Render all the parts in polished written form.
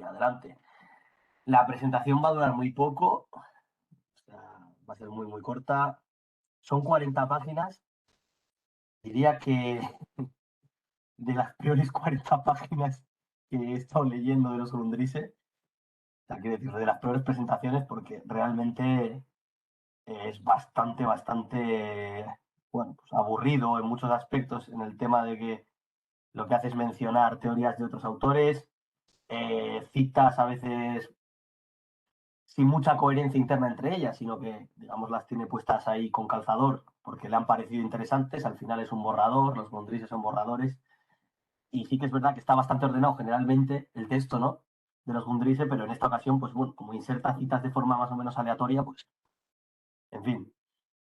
adelante. La presentación va a durar muy poco, o sea, va a ser muy, muy corta. Son 40 páginas. Diría que de las peores 40 páginas que he estado leyendo de los Grundrisse, o sea, quiero decir, de las peores presentaciones, porque realmente es bastante, bastante, bueno, pues aburrido en muchos aspectos, en el tema de que lo que hace es mencionar teorías de otros autores, citas a veces sin mucha coherencia interna entre ellas, sino que, digamos, las tiene puestas ahí con calzador porque le han parecido interesantes. Al final es un borrador, los Mondrises son borradores, y sí que es verdad que está bastante ordenado generalmente el texto, ¿no? De los Gundrise, pero en esta ocasión, pues bueno, como inserta citas de forma más o menos aleatoria, pues, en fin.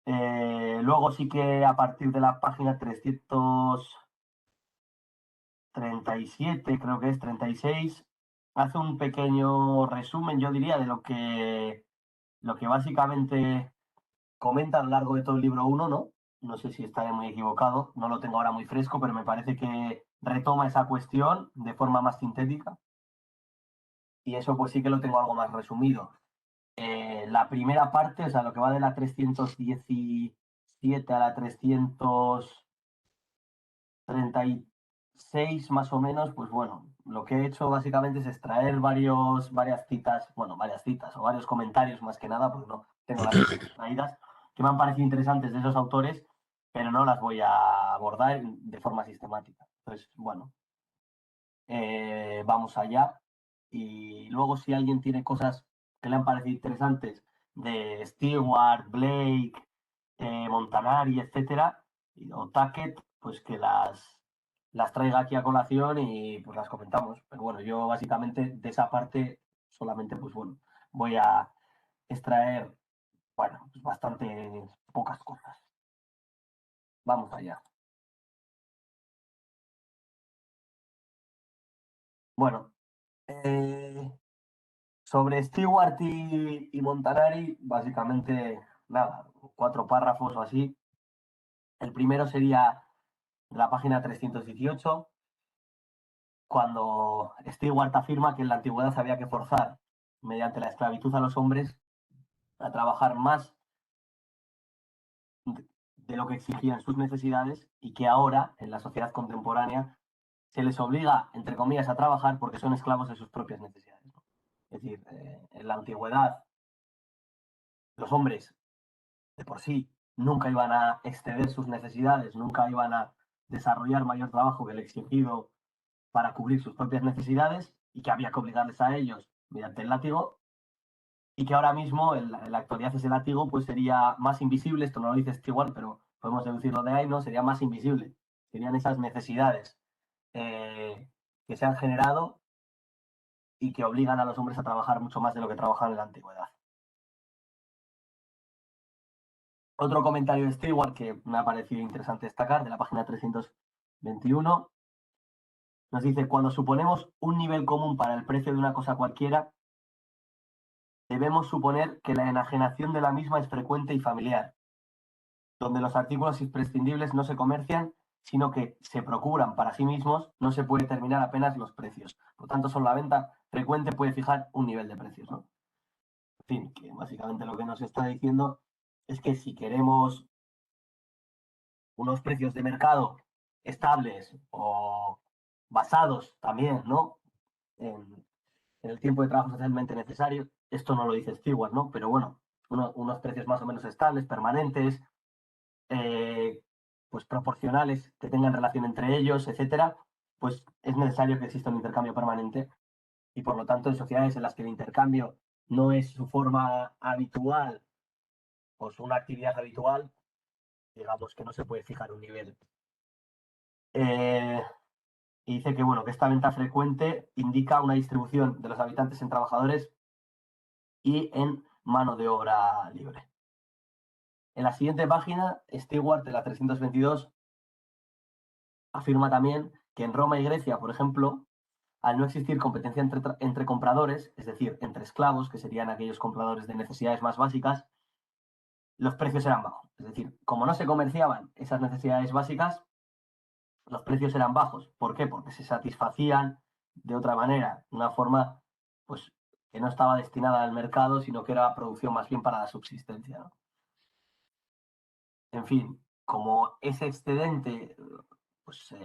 Luego sí que a partir de la página 337, creo que es 36, hace un pequeño resumen, yo diría, de lo que básicamente comenta a lo largo de todo el libro 1, ¿no? No sé si estaré muy equivocado, no lo tengo ahora muy fresco, pero me parece que retoma esa cuestión de forma más sintética y eso pues sí que lo tengo algo más resumido. La primera parte, o sea, lo que va de la 317 a la 336 más o menos, pues bueno, lo que he hecho básicamente es extraer varias citas, bueno, varias citas o varios comentarios más que nada, porque no tengo las extraídas, que me han parecido interesantes de esos autores, pero no las voy a abordar de forma sistemática. Entonces, bueno, vamos allá. Y luego si alguien tiene cosas que le han parecido interesantes de Stewart, Blake, Montanari, etcétera, o Tackett, pues que las traiga aquí a colación y pues las comentamos. Pero bueno, yo básicamente de esa parte solamente pues bueno, voy a extraer, bueno, pues bastante pocas cosas. Vamos allá. Bueno, sobre Stewart y Montanari, básicamente, nada, 4 párrafos o así. El primero sería la página 318, cuando Stewart afirma que en la antigüedad había que forzar, mediante la esclavitud a los hombres, a trabajar más de lo que exigían sus necesidades y que ahora, en la sociedad contemporánea, se les obliga, entre comillas, a trabajar porque son esclavos de sus propias necesidades, ¿no? Es decir, en la antigüedad, los hombres de por sí nunca iban a exceder sus necesidades, nunca iban a desarrollar mayor trabajo que el exigido para cubrir sus propias necesidades y que había que obligarles a ellos mediante el látigo y que ahora mismo en la actualidad ese látigo pues sería más invisible, esto no lo dice Stewart, pero podemos deducirlo de ahí, ¿no? Sería más invisible, serían esas necesidades que se han generado y que obligan a los hombres a trabajar mucho más de lo que trabajaban en la antigüedad. Otro comentario de Stewart que me ha parecido interesante destacar, de la página 321, nos dice, cuando suponemos un nivel común para el precio de una cosa cualquiera, debemos suponer que la enajenación de la misma es frecuente y familiar, donde los artículos imprescindibles no se comercian, sino que se procuran para sí mismos, no se puede determinar apenas los precios. Por lo tanto, solo la venta frecuente puede fijar un nivel de precios, ¿no? En fin, que básicamente lo que nos está diciendo es que si queremos unos precios de mercado estables o basados también, ¿no? En el tiempo de trabajo socialmente necesario, esto no lo dice Stewart, ¿no? Pero bueno, unos precios más o menos estables, permanentes, eh, pues proporcionales, que tengan relación entre ellos, etcétera, pues es necesario que exista un intercambio permanente y por lo tanto en sociedades en las que el intercambio no es su forma habitual o su una actividad habitual, digamos que no se puede fijar un nivel. Eh, y dice que bueno, que esta venta frecuente indica una distribución de los habitantes en trabajadores y en mano de obra libre. En la siguiente página, Stewart, de la 322, afirma también que en Roma y Grecia, por ejemplo, al no existir competencia entre compradores, es decir, entre esclavos, que serían aquellos compradores de necesidades más básicas, los precios eran bajos. Es decir, como no se comerciaban esas necesidades básicas, los precios eran bajos. ¿Por qué? Porque se satisfacían de otra manera, una forma pues que no estaba destinada al mercado, sino que era producción más bien para la subsistencia, ¿no? En fin, como ese excedente pues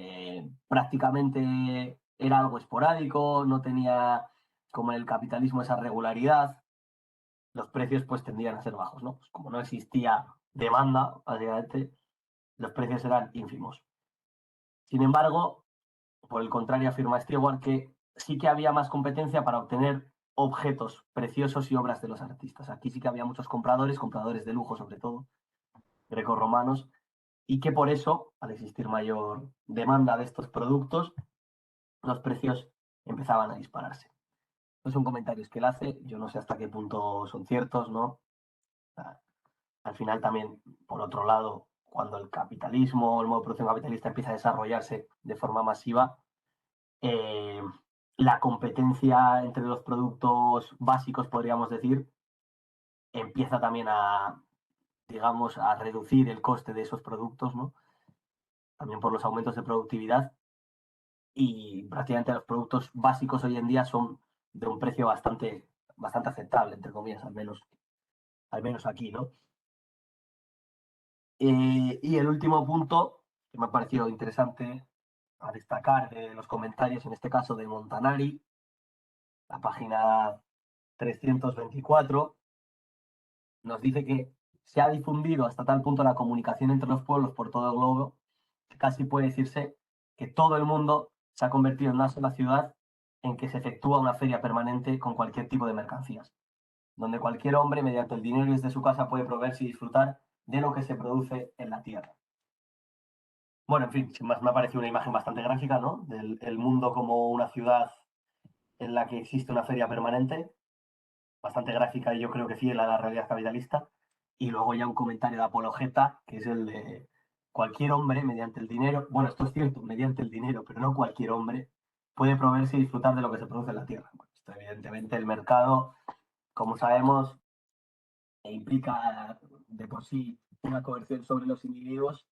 prácticamente era algo esporádico, no tenía como en el capitalismo esa regularidad, los precios pues tendían a ser bajos, ¿no? Pues como no existía demanda, básicamente, los precios eran ínfimos. Sin embargo, por el contrario, afirma Stewart que sí que había más competencia para obtener objetos preciosos y obras de los artistas. Aquí sí que había muchos compradores, compradores de lujo sobre todo, grecorromanos, y que por eso, al existir mayor demanda de estos productos, los precios empezaban a dispararse. Estos son comentarios que él hace, yo no sé hasta qué punto son ciertos, ¿no? O sea, al final también, por otro lado, cuando el capitalismo, el modo de producción capitalista empieza a desarrollarse de forma masiva, eh, la competencia entre los productos básicos, podríamos decir, empieza también a, digamos, a reducir el coste de esos productos, ¿no? También por los aumentos de productividad y prácticamente los productos básicos hoy en día son de un precio bastante aceptable, entre comillas, al menos aquí, ¿no? Y el último punto que me ha parecido interesante a destacar de los comentarios, en este caso de Montanari, la página 324, nos dice que se ha difundido hasta tal punto la comunicación entre los pueblos por todo el globo que casi puede decirse que todo el mundo se ha convertido en una sola ciudad en que se efectúa una feria permanente con cualquier tipo de mercancías, donde cualquier hombre, mediante el dinero desde su casa, puede proveerse y disfrutar de lo que se produce en la tierra. Bueno, en fin, sin más me ha parecido una imagen bastante gráfica, ¿no? Del el mundo como una ciudad en la que existe una feria permanente, bastante gráfica y yo creo que fiel a la realidad capitalista. Y luego ya un comentario de apologeta, que es el de cualquier hombre mediante el dinero, bueno, esto es cierto, mediante el dinero, pero no cualquier hombre, puede proveerse y disfrutar de lo que se produce en la tierra. Bueno, esto evidentemente el mercado, como sabemos, implica de por sí una coerción sobre los individuos,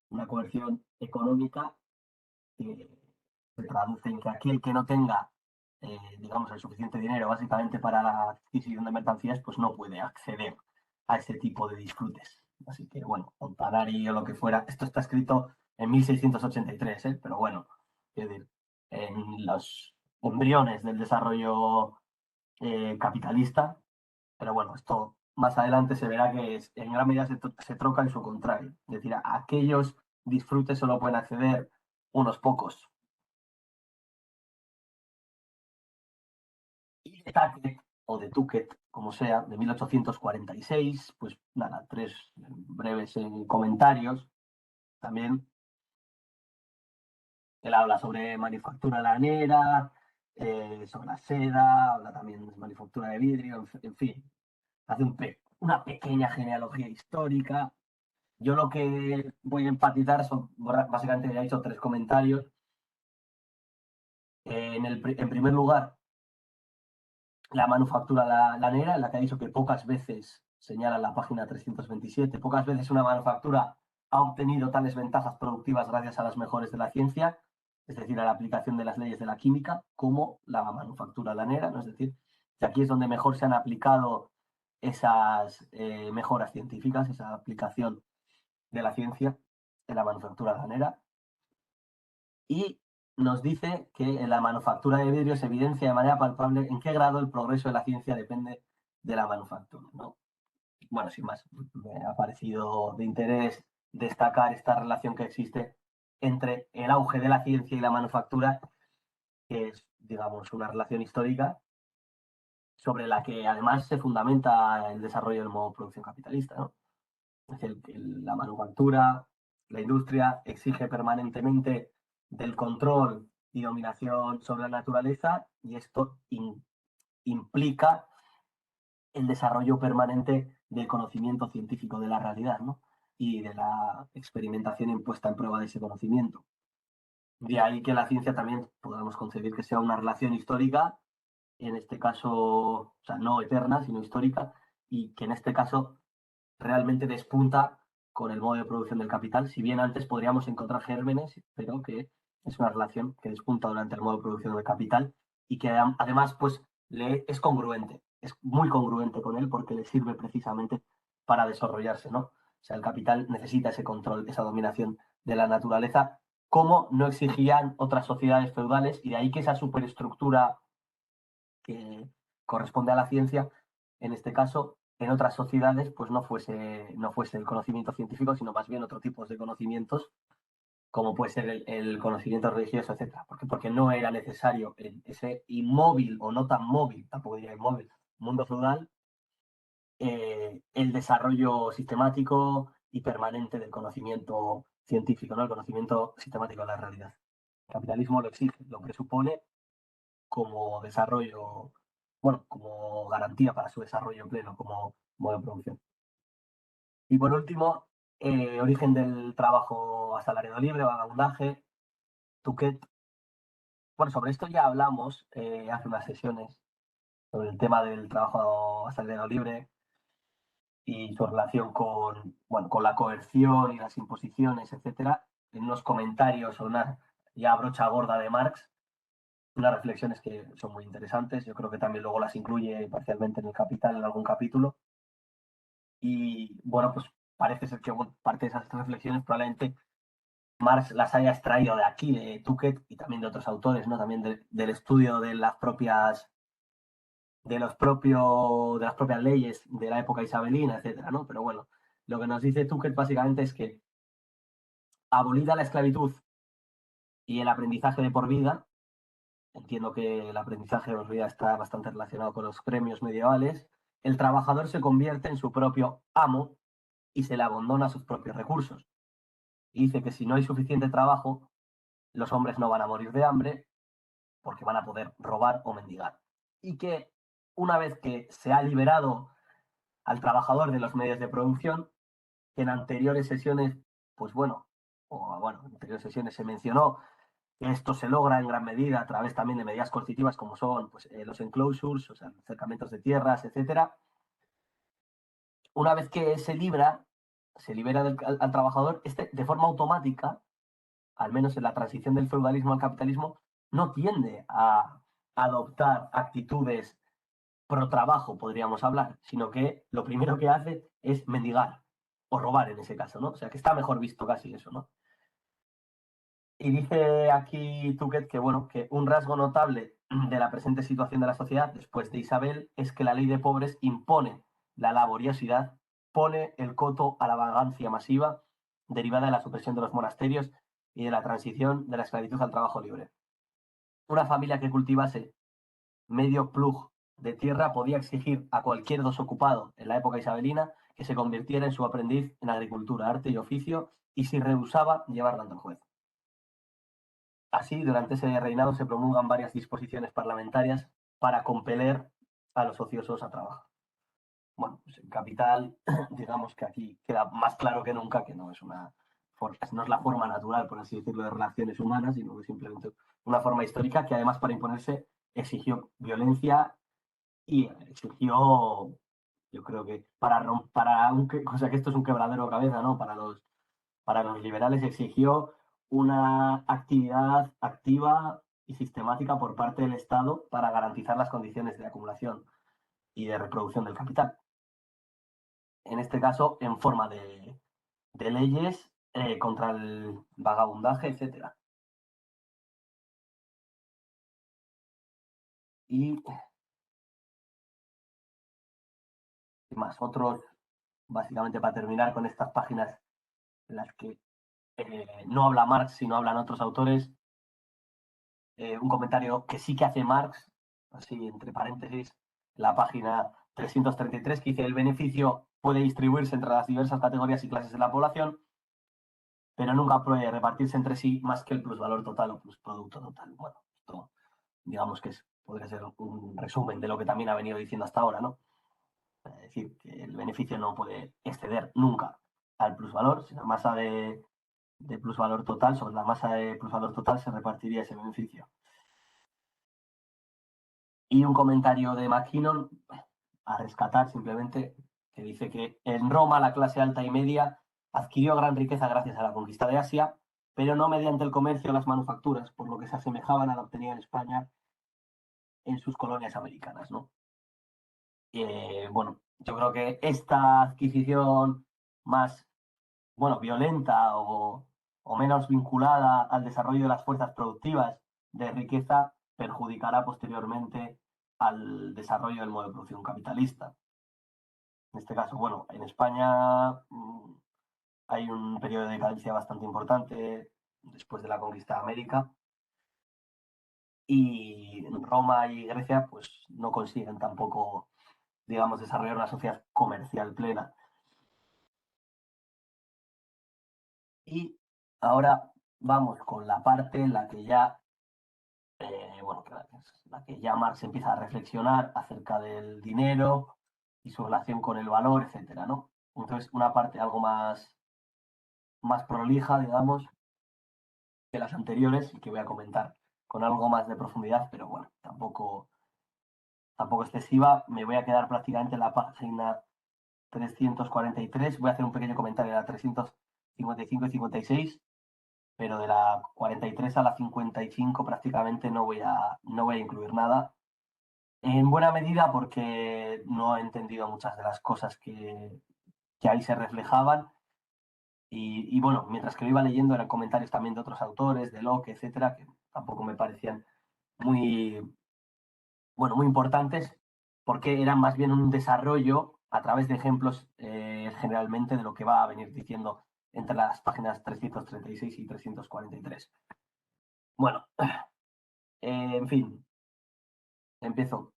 una coerción económica que se traduce en que aquel que no tenga, digamos, el suficiente dinero básicamente para la adquisición de mercancías, pues no puede acceder a ese tipo de disfrutes. Así que, bueno, Montanari o lo que fuera, esto está escrito en 1683, ¿eh? Pero bueno, es decir, en los embriones del desarrollo capitalista, pero bueno, esto más adelante se verá que en gran medida se troca en su contrario. Es decir, a aquellos disfrutes solo pueden acceder unos pocos. Y de Tucket, o de Tucket, como sea, de 1846, pues nada, tres breves comentarios. También él habla sobre manufactura lanera, sobre la seda, habla también de manufactura de vidrio, en fin, hace una pequeña genealogía histórica. Yo lo que voy a empatizar son, básicamente ya he hecho tres comentarios. En primer lugar, la manufactura lanera, en la que ha dicho que pocas veces, señala en la página 327, pocas veces una manufactura ha obtenido tales ventajas productivas gracias a las mejores de la ciencia, es decir, a la aplicación de las leyes de la química, como la manufactura lanera, ¿no? Es decir, que aquí es donde mejor se han aplicado esas mejoras científicas, esa aplicación de la ciencia en la manufactura lanera. Y nos dice que en la manufactura de vidrio se evidencia de manera palpable en qué grado el progreso de la ciencia depende de la manufactura, ¿no? Bueno, sin más, me ha parecido de interés destacar esta relación que existe entre el auge de la ciencia y la manufactura, que es, digamos, una relación histórica sobre la que además se fundamenta el desarrollo del modo de producción capitalista, ¿no? Es decir, que la manufactura, la industria exige permanentemente del control y dominación sobre la naturaleza y esto implica el desarrollo permanente del conocimiento científico de la realidad, ¿no? Y de la experimentación impuesta en prueba de ese conocimiento. De ahí que la ciencia también podamos concebir que sea una relación histórica, en este caso, o sea, no eterna, sino histórica, y que en este caso realmente despunta con el modo de producción del capital, si bien antes podríamos encontrar gérmenes, pero que es una relación que despunta durante el modo de producción del capital y que además pues es congruente, es muy congruente con él porque le sirve precisamente para desarrollarse, ¿no? O sea, el capital necesita ese control, esa dominación de la naturaleza, como no exigían otras sociedades feudales, y de ahí que esa superestructura que corresponde a la ciencia, en este caso, en otras sociedades, pues no fuese el conocimiento científico, sino más bien otro tipo de conocimientos, como puede ser el conocimiento religioso, etcétera. Porque no era necesario ese inmóvil o no tan móvil, tampoco diría inmóvil, mundo feudal, el desarrollo sistemático y permanente del conocimiento científico, ¿no? El conocimiento sistemático de la realidad. El capitalismo lo exige, lo presupone como desarrollo, bueno, como garantía para su desarrollo pleno como modo de producción. Y por último, origen del trabajo asalariado libre, vagabundaje, Tuquet. Bueno, sobre esto ya hablamos hace unas sesiones, sobre el tema del trabajo asalariado libre y su relación con, bueno, con la coerción y las imposiciones, etcétera, en unos comentarios o una ya brocha gorda de Marx, unas reflexiones que son muy interesantes. Yo creo que también luego las incluye parcialmente en el Capital, en algún capítulo. Y bueno, pues parece ser que parte de esas reflexiones probablemente Marx las haya extraído de aquí, de Tuquet y también de otros autores, ¿no? También del estudio de las propias de las propias leyes de la época isabelina, etcétera, ¿no? Pero bueno, lo que nos dice Tuquet básicamente es que abolida la esclavitud y el aprendizaje de por vida, entiendo que el aprendizaje de por vida está bastante relacionado con los gremios medievales, el trabajador se convierte en su propio amo y se le abandona sus propios recursos. Y dice que si no hay suficiente trabajo, los hombres no van a morir de hambre porque van a poder robar o mendigar. Y que una vez que se ha liberado al trabajador de los medios de producción, que en anteriores sesiones, pues bueno, en anteriores sesiones se mencionó que esto se logra en gran medida a través también de medidas coercitivas como son pues, los enclosures, o sea, los cercamientos de tierras, etcétera. Una vez que se libera al trabajador, este de forma automática, al menos en la transición del feudalismo al capitalismo, no tiende a adoptar actitudes pro trabajo, podríamos hablar, sino que lo primero que hace es mendigar o robar en ese caso, ¿no? O sea, que está mejor visto casi eso, ¿no? Y dice aquí Tuquet que, bueno, que un rasgo notable de la presente situación de la sociedad después de Isabel es que la ley de pobres impone la laboriosidad, pone el coto a la vagancia masiva derivada de la supresión de los monasterios y de la transición de la esclavitud al trabajo libre. Una familia que cultivase medio plug de tierra podía exigir a cualquier desocupado en la época isabelina que se convirtiera en su aprendiz en agricultura, arte y oficio, y si rehusaba, llevarlo ante el juez. Así, durante ese reinado se promulgan varias disposiciones parlamentarias para compeler a los ociosos a trabajar. Bueno, pues en Capital, digamos que aquí queda más claro que nunca que no es no es la forma natural, por así decirlo, de relaciones humanas, sino que simplemente una forma histórica que además para imponerse exigió violencia y exigió, yo creo que o sea que esto es un quebradero de cabeza, ¿no? Para los liberales exigió una actividad activa y sistemática por parte del Estado para garantizar las condiciones de acumulación y de reproducción del capital. En este caso, en forma de leyes contra el vagabundaje, etcétera. Y más, otros, básicamente para terminar con estas páginas en las que no habla Marx, sino hablan otros autores, un comentario que sí que hace Marx, así entre paréntesis, la página 333, que dice: el beneficio puede distribuirse entre las diversas categorías y clases de la población, pero nunca puede repartirse entre sí más que el plusvalor total o plusproducto total. Bueno, esto digamos que podría ser un resumen de lo que también ha venido diciendo hasta ahora, ¿no? Es decir, que el beneficio no puede exceder nunca al plusvalor, si la masa de plusvalor total, sobre la masa de plusvalor total se repartiría ese beneficio. Y un comentario de McKinnon a rescatar simplemente, que dice que en Roma la clase alta y media adquirió gran riqueza gracias a la conquista de Asia, pero no mediante el comercio o las manufacturas, por lo que se asemejaban a la obtenida en España en sus colonias americanas, ¿no? Bueno, yo creo que esta adquisición más, bueno, violenta o menos vinculada al desarrollo de las fuerzas productivas de riqueza perjudicará posteriormente al desarrollo del modo de producción capitalista. En este caso, bueno, en España hay un periodo de decadencia bastante importante después de la conquista de América y Roma y Grecia pues no consiguen tampoco, digamos, desarrollar una sociedad comercial plena. Y ahora vamos con la parte en la que ya, bueno, la que ya Marx empieza a reflexionar acerca del dinero y su relación con el valor, etcétera, ¿no? Entonces, una parte algo más prolija, digamos, que las anteriores y que voy a comentar con algo más de profundidad, pero bueno, tampoco excesiva. Me voy a quedar prácticamente en la página 343. Voy a hacer un pequeño comentario de la 355 y 56, pero de la 43 a la 55 prácticamente no voy a incluir nada. En buena medida porque no he entendido muchas de las cosas que ahí se reflejaban. Y bueno, mientras que lo iba leyendo eran comentarios también de otros autores, de Locke, etcétera, que tampoco me parecían muy, bueno, muy importantes, porque eran más bien un desarrollo a través de ejemplos generalmente de lo que va a venir diciendo entre las páginas 336 y 343. Bueno, en fin, empiezo.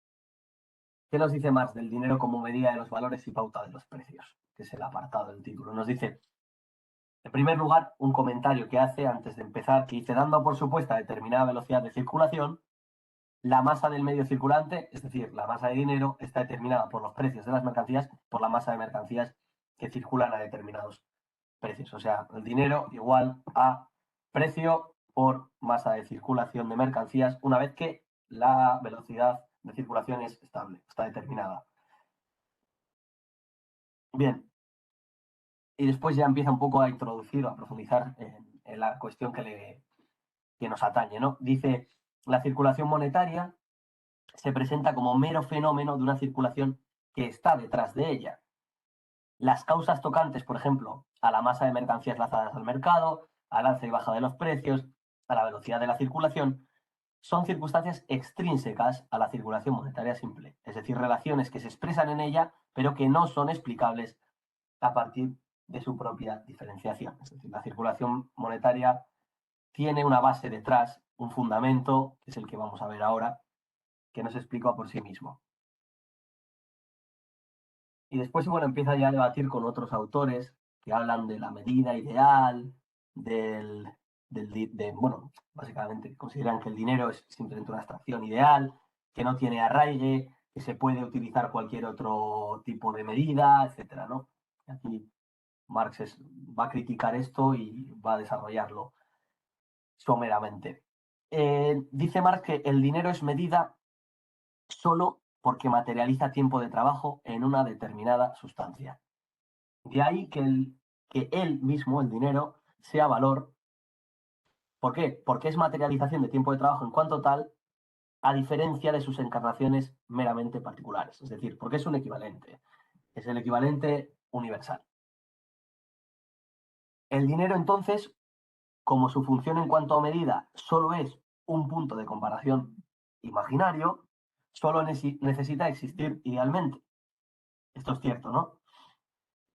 ¿Qué nos dice Marx del dinero como medida de los valores y pauta de los precios? Que es el apartado del título. Nos dice, en primer lugar, un comentario que hace antes de empezar, que dice, dando por supuesta determinada velocidad de circulación, la masa del medio circulante, es decir, la masa de dinero, está determinada por los precios de las mercancías, por la masa de mercancías que circulan a determinados precios. O sea, el dinero igual a precio por masa de circulación de mercancías, una vez que la velocidad de circulación es estable, está determinada. Bien, y después ya empieza un poco a introducir o a profundizar en la cuestión que nos atañe, ¿no? Dice, la circulación monetaria se presenta como mero fenómeno de una circulación que está detrás de ella. Las causas tocantes, por ejemplo, a la masa de mercancías lanzadas al mercado, al alza y baja de los precios, a la velocidad de la circulación, son circunstancias extrínsecas a la circulación monetaria simple, es decir, relaciones que se expresan en ella, pero que no son explicables a partir de su propia diferenciación. Es decir, la circulación monetaria tiene una base detrás, un fundamento, que es el que vamos a ver ahora, que no se explica por sí mismo. Y después, bueno, empieza ya a debatir con otros autores que hablan de la medida ideal, bueno, básicamente consideran que el dinero es simplemente una abstracción ideal, que no tiene arraigue, que se puede utilizar cualquier otro tipo de medida, etcétera, ¿no? Aquí Marx va a criticar esto y va a desarrollarlo someramente. Dice Marx que el dinero es medida solo porque materializa tiempo de trabajo en una determinada sustancia. De ahí que él mismo, el dinero, sea valor. ¿Por qué? Porque es materialización de tiempo de trabajo en cuanto tal, a diferencia de sus encarnaciones meramente particulares. Es decir, porque es un equivalente. Es el equivalente universal. El dinero, entonces, como su función en cuanto a medida solo es un punto de comparación imaginario, solo necesita existir idealmente. Esto es cierto, ¿no?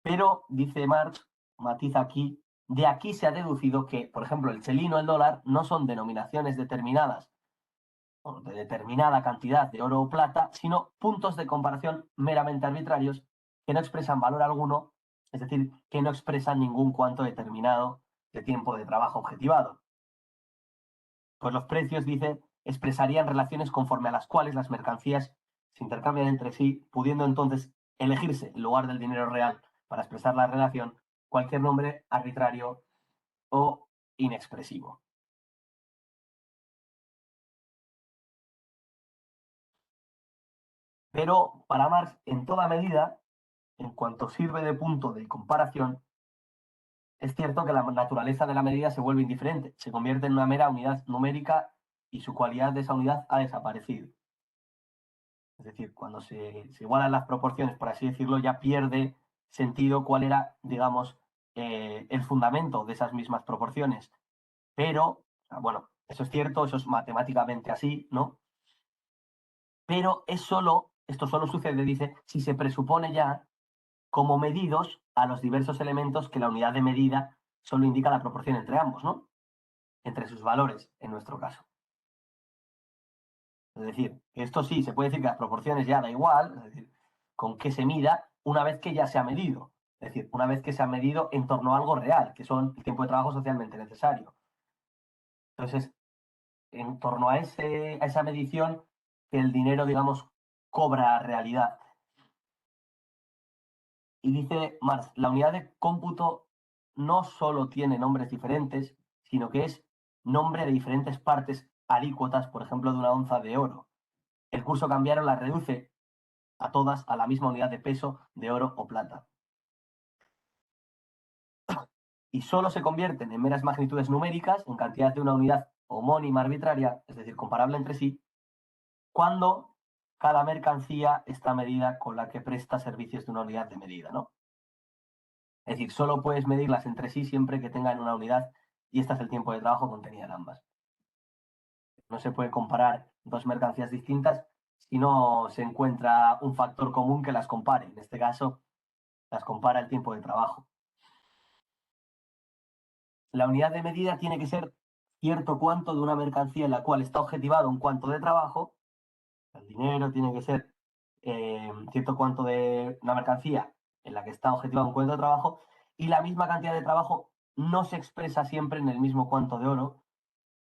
Pero, dice Marx, matiza aquí, de aquí se ha deducido que, por ejemplo, el chelino, el dólar, no son denominaciones determinadas o de determinada cantidad de oro o plata, sino puntos de comparación meramente arbitrarios que no expresan valor alguno, es decir, que no expresan ningún cuanto determinado de tiempo de trabajo objetivado. Pues los precios, dice, expresarían relaciones conforme a las cuales las mercancías se intercambian entre sí, pudiendo entonces elegirse, en lugar del dinero real, para expresar la relación, cualquier nombre arbitrario o inexpresivo. Pero para Marx, en toda medida, en cuanto sirve de punto de comparación, es cierto que la naturaleza de la medida se vuelve indiferente, se convierte en una mera unidad numérica y su cualidad de esa unidad ha desaparecido. decir, cuando se igualan las proporciones, por así decirlo, ya pierde sentido cuál era, digamos, el fundamento de esas mismas proporciones. Pero, bueno, eso es cierto, eso es matemáticamente así, ¿no? Pero esto solo sucede, dice, si se presupone ya como medidos a los diversos elementos que la unidad de medida solo indica la proporción entre ambos, ¿no? Entre sus valores, en nuestro caso. Es decir, esto sí, se puede decir que las proporciones ya da igual, es decir, con qué se mida una vez que ya se ha medido. Es decir, una vez que se ha medido en torno a algo real, que son el tiempo de trabajo socialmente necesario. Entonces, en torno a esa medición, que el dinero, digamos, cobra realidad. Y dice Marx, la unidad de cómputo no solo tiene nombres diferentes, sino que es nombre de diferentes partes alícuotas, por ejemplo, de una onza de oro. El curso cambiario la reduce a todas a la misma unidad de peso de oro o plata. Y solo se convierten en meras magnitudes numéricas, en cantidad de una unidad homónima arbitraria, es decir, comparable entre sí, cuando cada mercancía está medida con la que presta servicios de una unidad de medida, ¿no? Es decir, solo puedes medirlas entre sí siempre que tengan una unidad y este es el tiempo de trabajo contenida en ambas. No se puede comparar dos mercancías distintas si no se encuentra un factor común que las compare. En este caso, las compara el tiempo de trabajo. La unidad de medida tiene que ser cierto cuanto de una mercancía en la cual está objetivado un cuanto de trabajo. El dinero tiene que ser cierto cuanto de una mercancía en la que está objetivado un cuanto de trabajo y la misma cantidad de trabajo no se expresa siempre en el mismo cuanto de oro,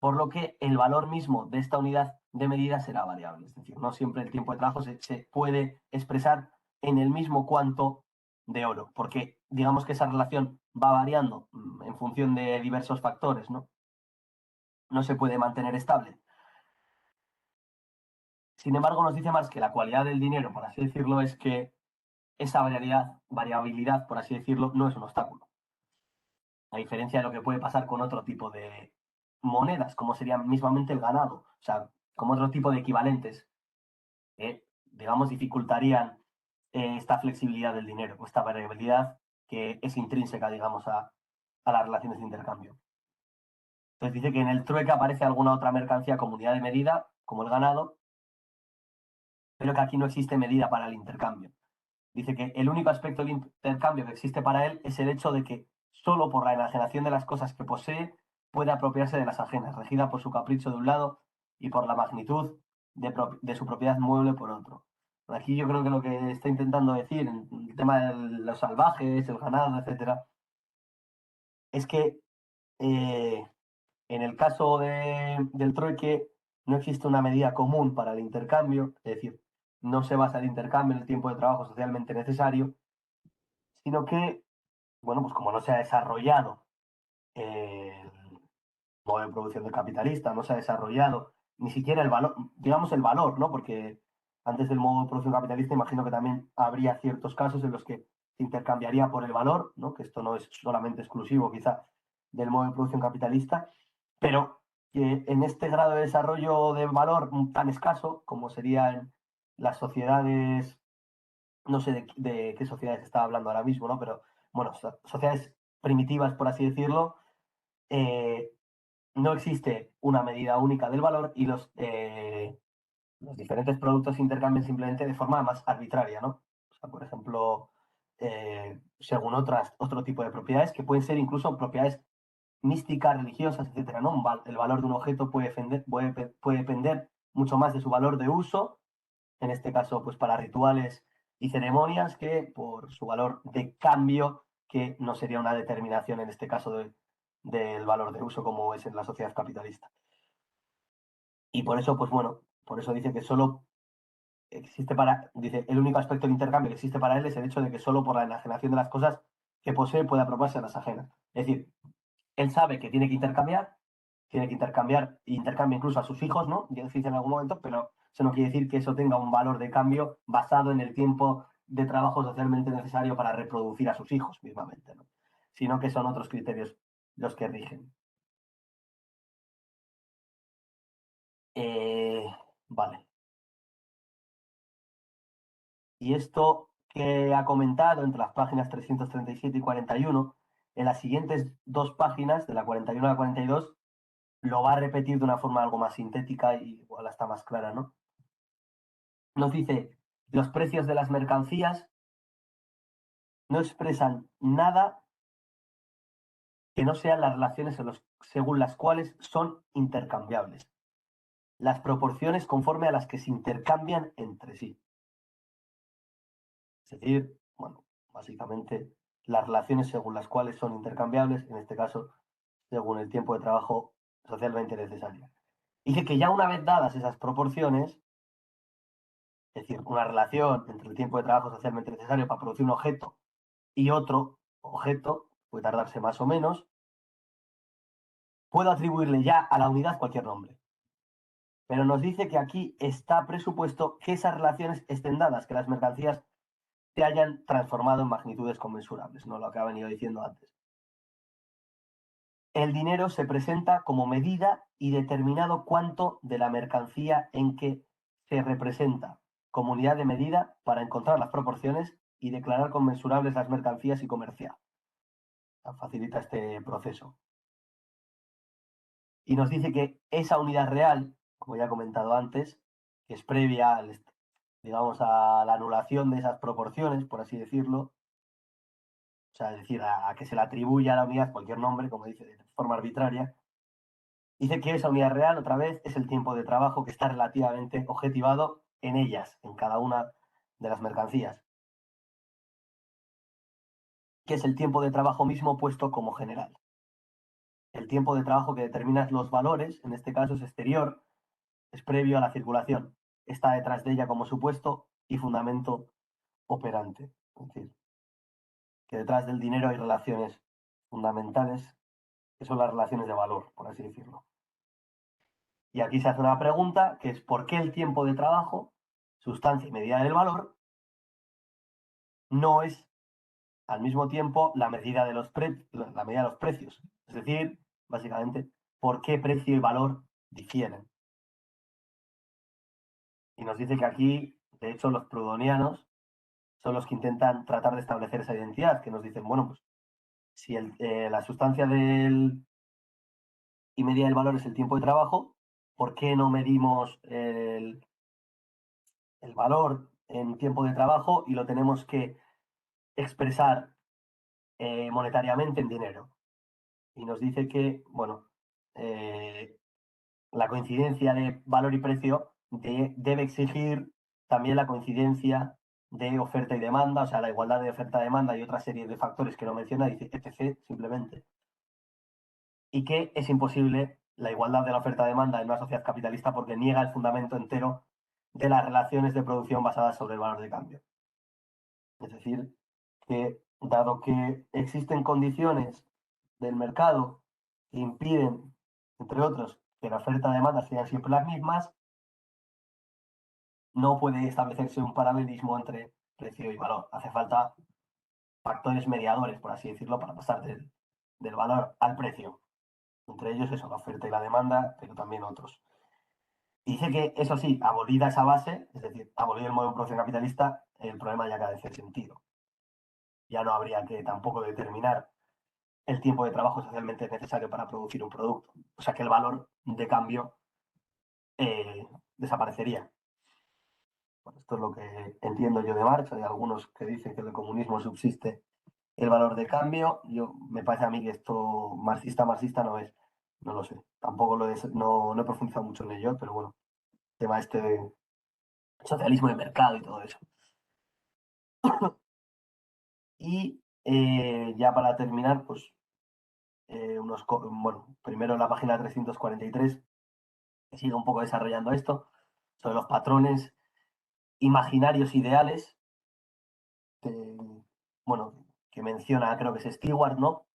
por lo que el valor mismo de esta unidad de medida será variable. Es decir, no siempre el tiempo de trabajo se puede expresar en el mismo cuanto de oro, porque digamos que esa relación va variando en función de diversos factores, ¿no? No se puede mantener estable. Sin embargo, nos dice Marx que la cualidad del dinero, por así decirlo, es que esa variabilidad, por así decirlo, no es un obstáculo. A diferencia de lo que puede pasar con otro tipo de monedas, como sería mismamente el ganado, o sea, como otro tipo de equivalentes que, digamos, dificultarían esta flexibilidad del dinero, o esta variabilidad que es intrínseca, digamos, a las relaciones de intercambio. Entonces dice que en el trueque aparece alguna otra mercancía como unidad de medida, como el ganado, pero que aquí no existe medida para el intercambio. Dice que el único aspecto del intercambio que existe para él es el hecho de que solo por la enajenación de las cosas que posee puede apropiarse de las ajenas, regida por su capricho de un lado y por la magnitud de su propiedad mueble por otro. Aquí yo creo que lo que está intentando decir en el tema de los salvajes, el ganado, etcétera, es que eh, en el caso del trueque no existe una medida común para el intercambio, es decir, no se basa el intercambio en el tiempo de trabajo socialmente necesario, sino que, bueno, pues como no se ha desarrollado el modo de producción del capitalista, no se ha desarrollado ni siquiera el valor, digamos el valor, ¿no? Porque antes del modo de producción capitalista imagino que también habría ciertos casos en los que se intercambiaría por el valor, ¿no? Que esto no es solamente exclusivo quizá del modo de producción capitalista, pero que en este grado de desarrollo de valor tan escaso como serían las sociedades, no sé de qué sociedades estaba hablando ahora mismo, ¿no? Pero bueno, sociedades primitivas, por así decirlo, eh, no existe una medida única del valor y los diferentes productos se intercambian simplemente de forma más arbitraria, ¿no? O sea, por ejemplo, según otro tipo de propiedades que pueden ser incluso propiedades místicas, religiosas, etcétera, ¿no? El valor de un objeto puede depender mucho más de su valor de uso, en este caso, pues para rituales y ceremonias, que por su valor de cambio, que no sería una determinación en este caso del valor de uso como es en la sociedad capitalista. Y por eso, pues bueno, por eso dice que solo dice, el único aspecto del intercambio que existe para él es el hecho de que solo por la enajenación de las cosas que posee puede apropiarse a las ajenas. Es decir, él sabe que tiene que intercambiar, e intercambia incluso a sus hijos, ¿no? Ya dice en algún momento, pero eso no quiere decir que eso tenga un valor de cambio basado en el tiempo de trabajo socialmente necesario para reproducir a sus hijos mismamente, ¿no? Sino que son otros criterios los que rigen. Eh, vale. Y esto que ha comentado entre las páginas 337 y 41, en las siguientes dos páginas, de la 41 a la 42, lo va a repetir de una forma algo más sintética y igual está más clara, ¿no? Nos dice, los precios de las mercancías no expresan nada que no sean las relaciones según las cuales son intercambiables. Las proporciones conforme a las que se intercambian entre sí. Es decir, bueno, básicamente las relaciones según las cuales son intercambiables, en este caso, según el tiempo de trabajo socialmente necesario. Dice que ya una vez dadas esas proporciones, es decir, una relación entre el tiempo de trabajo socialmente necesario para producir un objeto y otro objeto, puede tardarse más o menos, puedo atribuirle ya a la unidad cualquier nombre. Pero nos dice que aquí está presupuesto que esas relaciones estén dadas, que las mercancías se hayan transformado en magnitudes conmensurables, no lo que ha venido diciendo antes. El dinero se presenta como medida y determinado cuánto de la mercancía en que se representa como unidad de medida para encontrar las proporciones y declarar conmensurables las mercancías y comerciar. Facilita este proceso. Y nos dice que esa unidad real, como ya he comentado antes, que es previa digamos, a la anulación de esas proporciones, por así decirlo, o sea, es decir, a que se le atribuya a la unidad cualquier nombre, como dice, de forma arbitraria, dice que esa unidad real, otra vez, es el tiempo de trabajo que está relativamente objetivado en ellas, en cada una de las mercancías, que es el tiempo de trabajo mismo puesto como general. El tiempo de trabajo que determina los valores, en este caso es exterior, es previo a la circulación, está detrás de ella como supuesto y fundamento operante. Es decir, que detrás del dinero hay relaciones fundamentales, que son las relaciones de valor, por así decirlo. Y aquí se hace una pregunta, que es ¿por qué el tiempo de trabajo, sustancia y medida del valor, no es al mismo tiempo la medida de la medida de los precios? Es decir, básicamente, ¿por qué precio y valor difieren? Y nos dice que aquí, de hecho, los proudhonianos son los que intentan tratar de establecer esa identidad, que nos dicen, bueno, pues si la sustancia y medida del valor es el tiempo de trabajo, ¿por qué no medimos el valor en tiempo de trabajo y lo tenemos que expresar monetariamente en dinero? Y nos dice que, bueno, eh, la coincidencia de valor y precio debe exigir también la coincidencia de oferta y demanda, o sea, la igualdad de oferta-demanda y otra serie de factores que no menciona, dice etc. simplemente. Y que es imposible la igualdad de la oferta-demanda en una sociedad capitalista porque niega el fundamento entero de las relaciones de producción basadas sobre el valor de cambio. Es decir, que dado que existen condiciones del mercado que impiden, entre otros, que la oferta y demanda sean siempre las mismas, no puede establecerse un paralelismo entre precio y valor. Hace falta factores mediadores, por así decirlo, para pasar del valor al precio. Entre ellos eso, la oferta y la demanda, pero también otros. Y dice que, eso sí, abolida esa base, es decir, abolido el modelo de producción capitalista, el problema ya carece de sentido. Ya no habría que tampoco determinar el tiempo de trabajo socialmente necesario para producir un producto. O sea que el valor de cambio desaparecería. Bueno, esto es lo que entiendo yo de Marx. Hay algunos que dicen que en el comunismo subsiste el valor de cambio. Me parece a mí que esto marxista no es. No lo sé. Tampoco no he profundizado mucho en ello, pero bueno, tema este de socialismo de mercado y todo eso. Y ya para terminar, pues bueno, primero en la página 343 sigue un poco desarrollando esto sobre los patrones imaginarios ideales, bueno, que menciona, creo que es Stewart, ¿no?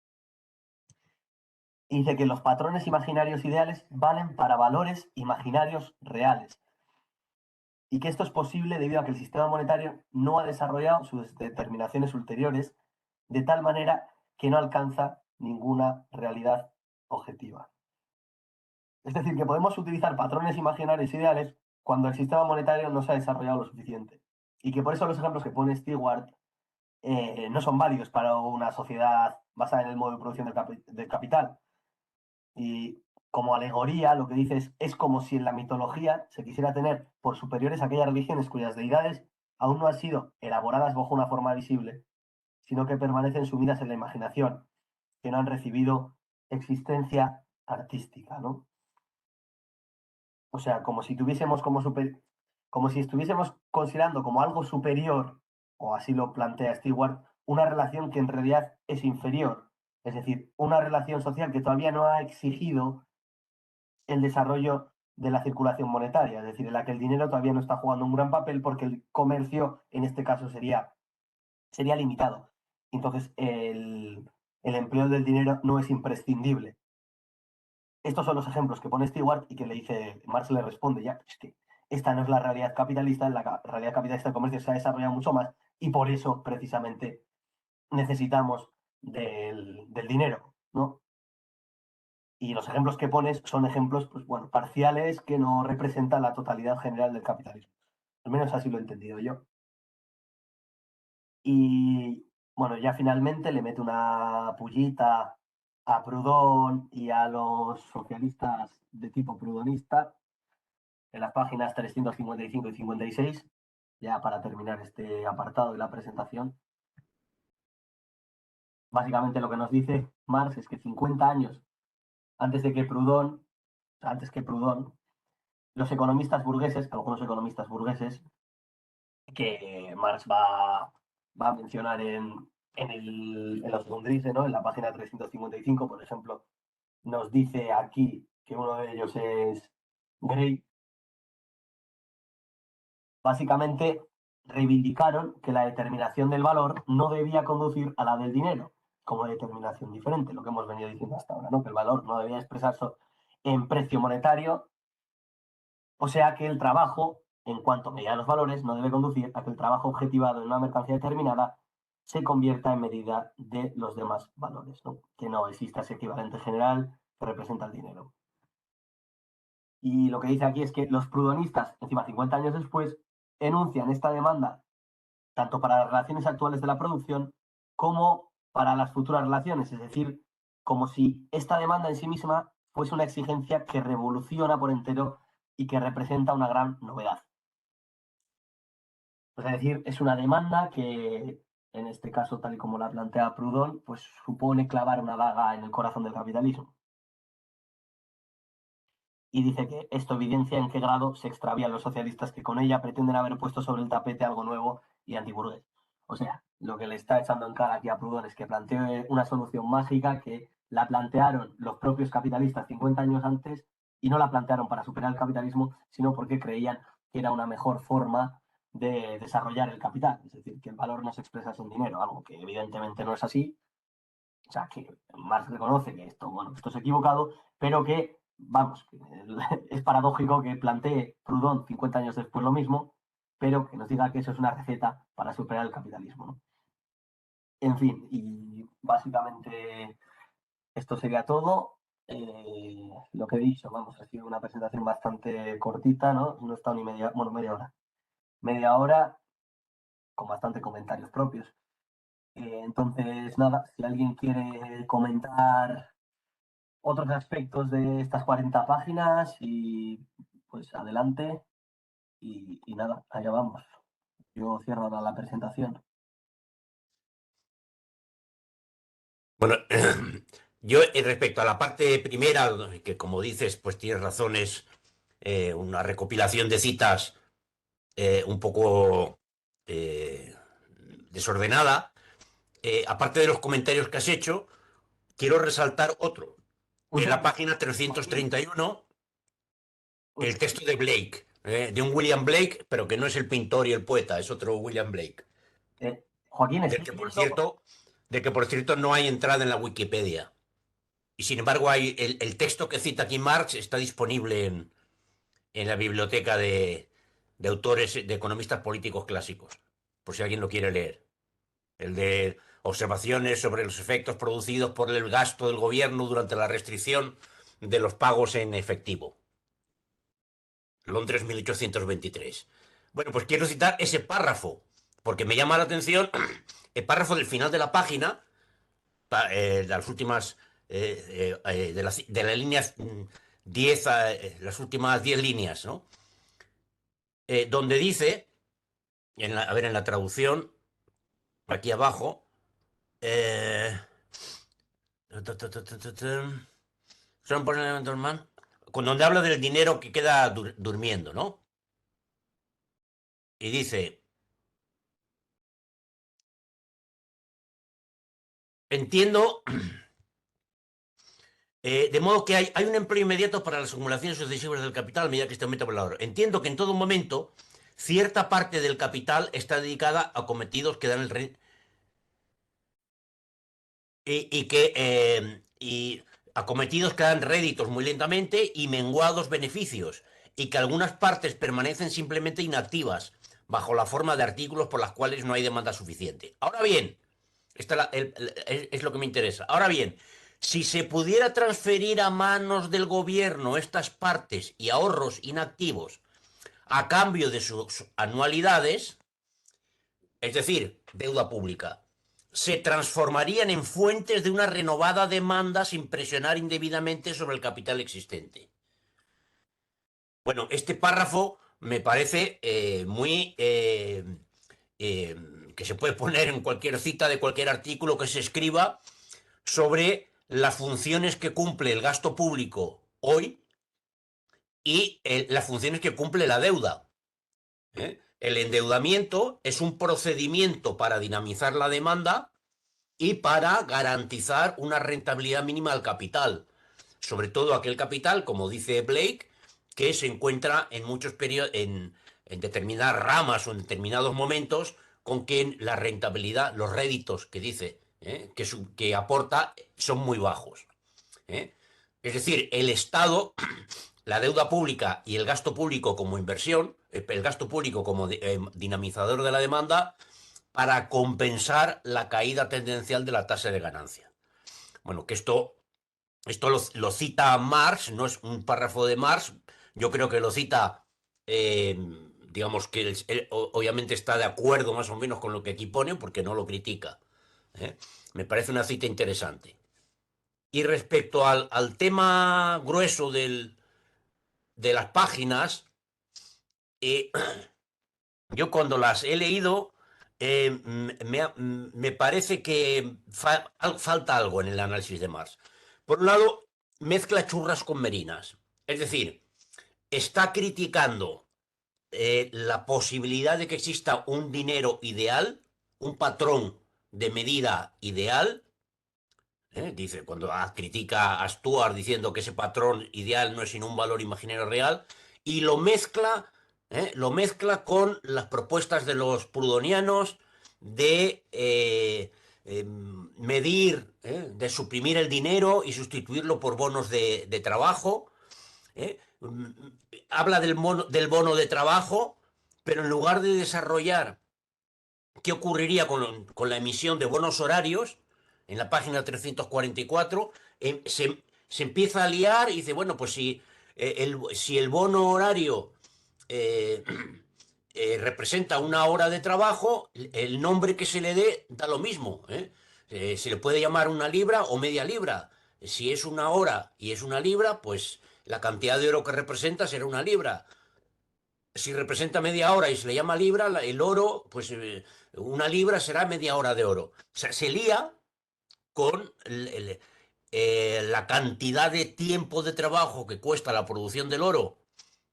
Y dice que los patrones imaginarios ideales valen para valores imaginarios reales y que esto es posible debido a que el sistema monetario no ha desarrollado sus determinaciones ulteriores de tal manera que no alcanza ninguna realidad objetiva. Es decir, que podemos utilizar patrones imaginarios ideales cuando el sistema monetario no se ha desarrollado lo suficiente. y que por eso los ejemplos que pone Stewart no son válidos para una sociedad basada en el modo de producción del capital. Y como alegoría, lo que dice es como si en la mitología se quisiera tener por superiores aquellas religiones cuyas deidades aún no han sido elaboradas bajo una forma visible, sino que permanecen sumidas en la imaginación, que no han recibido existencia artística, ¿no? O sea, como si tuviésemos como si estuviésemos considerando como algo superior, o así lo plantea Stewart, una relación que en realidad es inferior. Es decir, una relación social que todavía no ha exigido el desarrollo de la circulación monetaria, es decir, en la que el dinero todavía no está jugando un gran papel porque el comercio en este caso sería limitado. Entonces, el empleo del dinero no es imprescindible. Estos son los ejemplos que pone Stewart y que le dice, Marx le responde, ya, es que esta no es la realidad capitalista, la realidad capitalista del comercio se ha desarrollado mucho más y por eso precisamente necesitamos del dinero, ¿no? Y los ejemplos que pones son ejemplos, pues bueno, parciales que no representan la totalidad general del capitalismo. Al menos así lo he entendido yo. Y bueno, ya finalmente le mete una pullita a Proudhon y a los socialistas de tipo proudhonista en las páginas 355 y 56, ya para terminar este apartado de la presentación. Básicamente lo que nos dice Marx es que 50 años antes que Proudhon, los economistas burgueses, algunos economistas burgueses, que Marx va a mencionar en los Grundrisse, ¿no? En la página 355, por ejemplo, nos dice aquí que uno de ellos es Gray. Básicamente reivindicaron que la determinación del valor no debía conducir a la del dinero como determinación diferente, lo que hemos venido diciendo hasta ahora, ¿no? Que el valor no debía expresarse en precio monetario, o sea que el trabajo, en cuanto a medida de los valores, no debe conducir a que el trabajo objetivado en una mercancía determinada se convierta en medida de los demás valores, ¿no? Que no exista ese equivalente general que representa el dinero. Y lo que dice aquí es que los prudonistas, encima 50 años después, enuncian esta demanda tanto para las relaciones actuales de la producción como para las futuras relaciones, es decir, como si esta demanda en sí misma fuese una exigencia que revoluciona por entero y que representa una gran novedad. Pues es decir, es una demanda que, en este caso, tal y como la plantea Proudhon, pues supone clavar una daga en el corazón del capitalismo. Y dice que esto evidencia en qué grado se extravían los socialistas que con ella pretenden haber puesto sobre el tapete algo nuevo y antiburgués. O sea, lo que le está echando en cara aquí a Proudhon es que planteó una solución mágica que la plantearon los propios capitalistas 50 años antes y no la plantearon para superar el capitalismo, sino porque creían que era una mejor forma de desarrollar el capital. Es decir, que el valor no se expresa en dinero, algo que evidentemente no es así. O sea, que Marx reconoce que esto, bueno, esto es equivocado, pero que, vamos, que es paradójico que plantee Proudhon 50 años después lo mismo, pero que nos diga que eso es una receta para superar el capitalismo, ¿no? En fin, y básicamente esto sería todo. Lo que he dicho, vamos, ha sido una presentación bastante cortita, ¿no? No he estado ni media, bueno, media hora. Media hora con bastante comentarios propios. Entonces, nada, si alguien quiere comentar otros aspectos de estas 40 páginas y pues adelante y nada, allá vamos. Yo cierro ahora la presentación. Bueno, yo respecto a la parte primera, que como dices, pues tienes razón, es una recopilación de citas un poco eh, desordenada. Aparte de los comentarios que has hecho, quiero resaltar otro. Un En la segundo, página Joaquín, 331, un el segundo. texto de Blake, de un William Blake, pero que no es el pintor y el poeta, es otro William Blake, Joaquín, del estoy que por viendo. cierto, del que por cierto no hay entrada en la Wikipedia. Y sin embargo, hay el texto que cita aquí Marx está disponible en la biblioteca de autores, de economistas políticos clásicos, por si alguien lo quiere leer. El de observaciones sobre los efectos producidos por el gasto del gobierno durante la restricción de los pagos en efectivo. Londres 1823. Bueno, pues quiero citar ese párrafo, porque me llama la atención el párrafo del final de la página, de las últimas, de las líneas 10, las últimas 10 líneas, ¿no? Donde dice, a ver, en la traducción, aquí abajo, eh, son por elementos más, con donde habla del dinero que queda durmiendo, ¿no? Y dice, entiendo, de modo que hay un empleo inmediato para las acumulaciones sucesivas del capital a medida que este aumenta por el ahorro. Entiendo que en todo momento cierta parte del capital está dedicada a cometidos que dan el y que y acometidos que dan réditos muy lentamente y menguados beneficios, y que algunas partes permanecen simplemente inactivas bajo la forma de artículos por las cuales no hay demanda suficiente. Ahora bien, es lo que me interesa. Ahora bien, si se pudiera transferir a manos del gobierno estas partes y ahorros inactivos a cambio de sus anualidades, es decir, deuda pública, se transformarían en fuentes de una renovada demanda sin presionar indebidamente sobre el capital existente. Bueno, este párrafo me parece muy... eh, que se puede poner en cualquier cita de cualquier artículo que se escriba sobre las funciones que cumple el gasto público hoy y las funciones que cumple la deuda. El endeudamiento es un procedimiento para dinamizar la demanda y para garantizar una rentabilidad mínima al capital, sobre todo aquel capital, como dice Blake, que se encuentra en muchos periodos, en determinadas ramas o en determinados momentos, con que la rentabilidad, los réditos que dice, que aporta, son muy bajos. ¿eh? Es decir, el Estado, la deuda pública y el gasto público como inversión, el gasto público como dinamizador de la demanda, para compensar la caída tendencial de la tasa de ganancia. Bueno, que esto lo cita Marx, no es un párrafo de Marx, yo creo que lo cita, eh, digamos que él obviamente está de acuerdo más o menos con lo que aquí pone, porque no lo critica. ¿eh? Me parece una cita interesante. Y respecto al tema grueso de las páginas, eh, yo cuando las he leído, me parece que falta algo en el análisis de Marx. Por un lado, mezcla churras con merinas. Es decir, está criticando la posibilidad de que exista un dinero ideal, un patrón de medida ideal. Dice, cuando critica a Stuart diciendo que ese patrón ideal no es sino un valor imaginario real, y lo mezcla con las propuestas de los prudonianos de medir, de suprimir el dinero y sustituirlo por bonos de trabajo. ¿eh? Habla del bono de trabajo, pero en lugar de desarrollar qué ocurriría con la emisión de bonos horarios, en la página 344, se empieza a liar y dice, bueno, pues si el bono horario eh, representa una hora de trabajo, el nombre que se le dé da lo mismo. Se le puede llamar una libra o media libra. Si es una hora y es una libra, pues la cantidad de oro que representa será una libra. Si representa media hora y se le llama libra, el oro, pues una libra será media hora de oro. O sea, se lía con la cantidad de tiempo de trabajo que cuesta la producción del oro,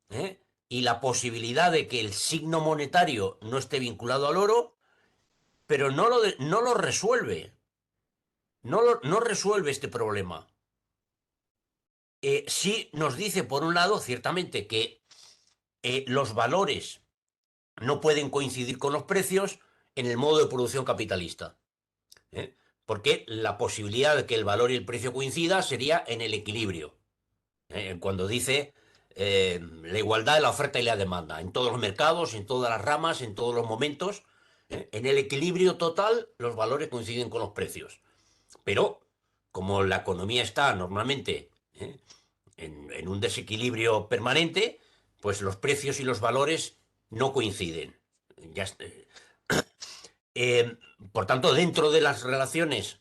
¿eh? Y la posibilidad de que el signo monetario no esté vinculado al oro, pero no lo resuelve. No resuelve este problema. Sí nos dice, por un lado, ciertamente, que los valores no pueden coincidir con los precios en el modo de producción capitalista. ¿eh? Porque la posibilidad de que el valor y el precio coincida sería en el equilibrio. Cuando dice la igualdad de la oferta y la demanda, en todos los mercados, en todas las ramas, en todos los momentos, en el equilibrio total los valores coinciden con los precios. Pero como la economía está normalmente en un desequilibrio permanente, pues los precios y los valores no coinciden. Ya por tanto, dentro de las relaciones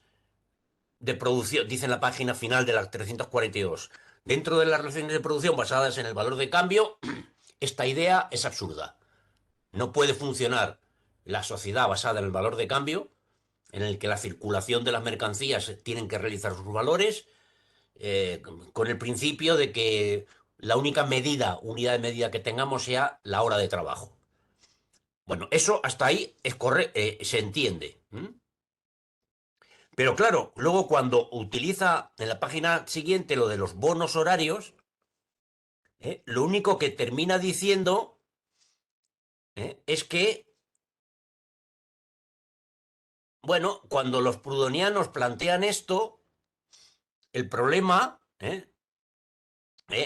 de producción, dice en la página final de la 342, dentro de las relaciones de producción basadas en el valor de cambio, esta idea es absurda. No puede funcionar la sociedad basada en el valor de cambio, en el que la circulación de las mercancías tienen que realizar sus valores, con el principio de que la única unidad de medida que tengamos sea la hora de trabajo. Bueno, eso hasta ahí es se entiende. Pero claro, luego cuando utiliza en la página siguiente lo de los bonos horarios, lo único que termina diciendo es que, bueno, cuando los prudonianos plantean esto, el problema,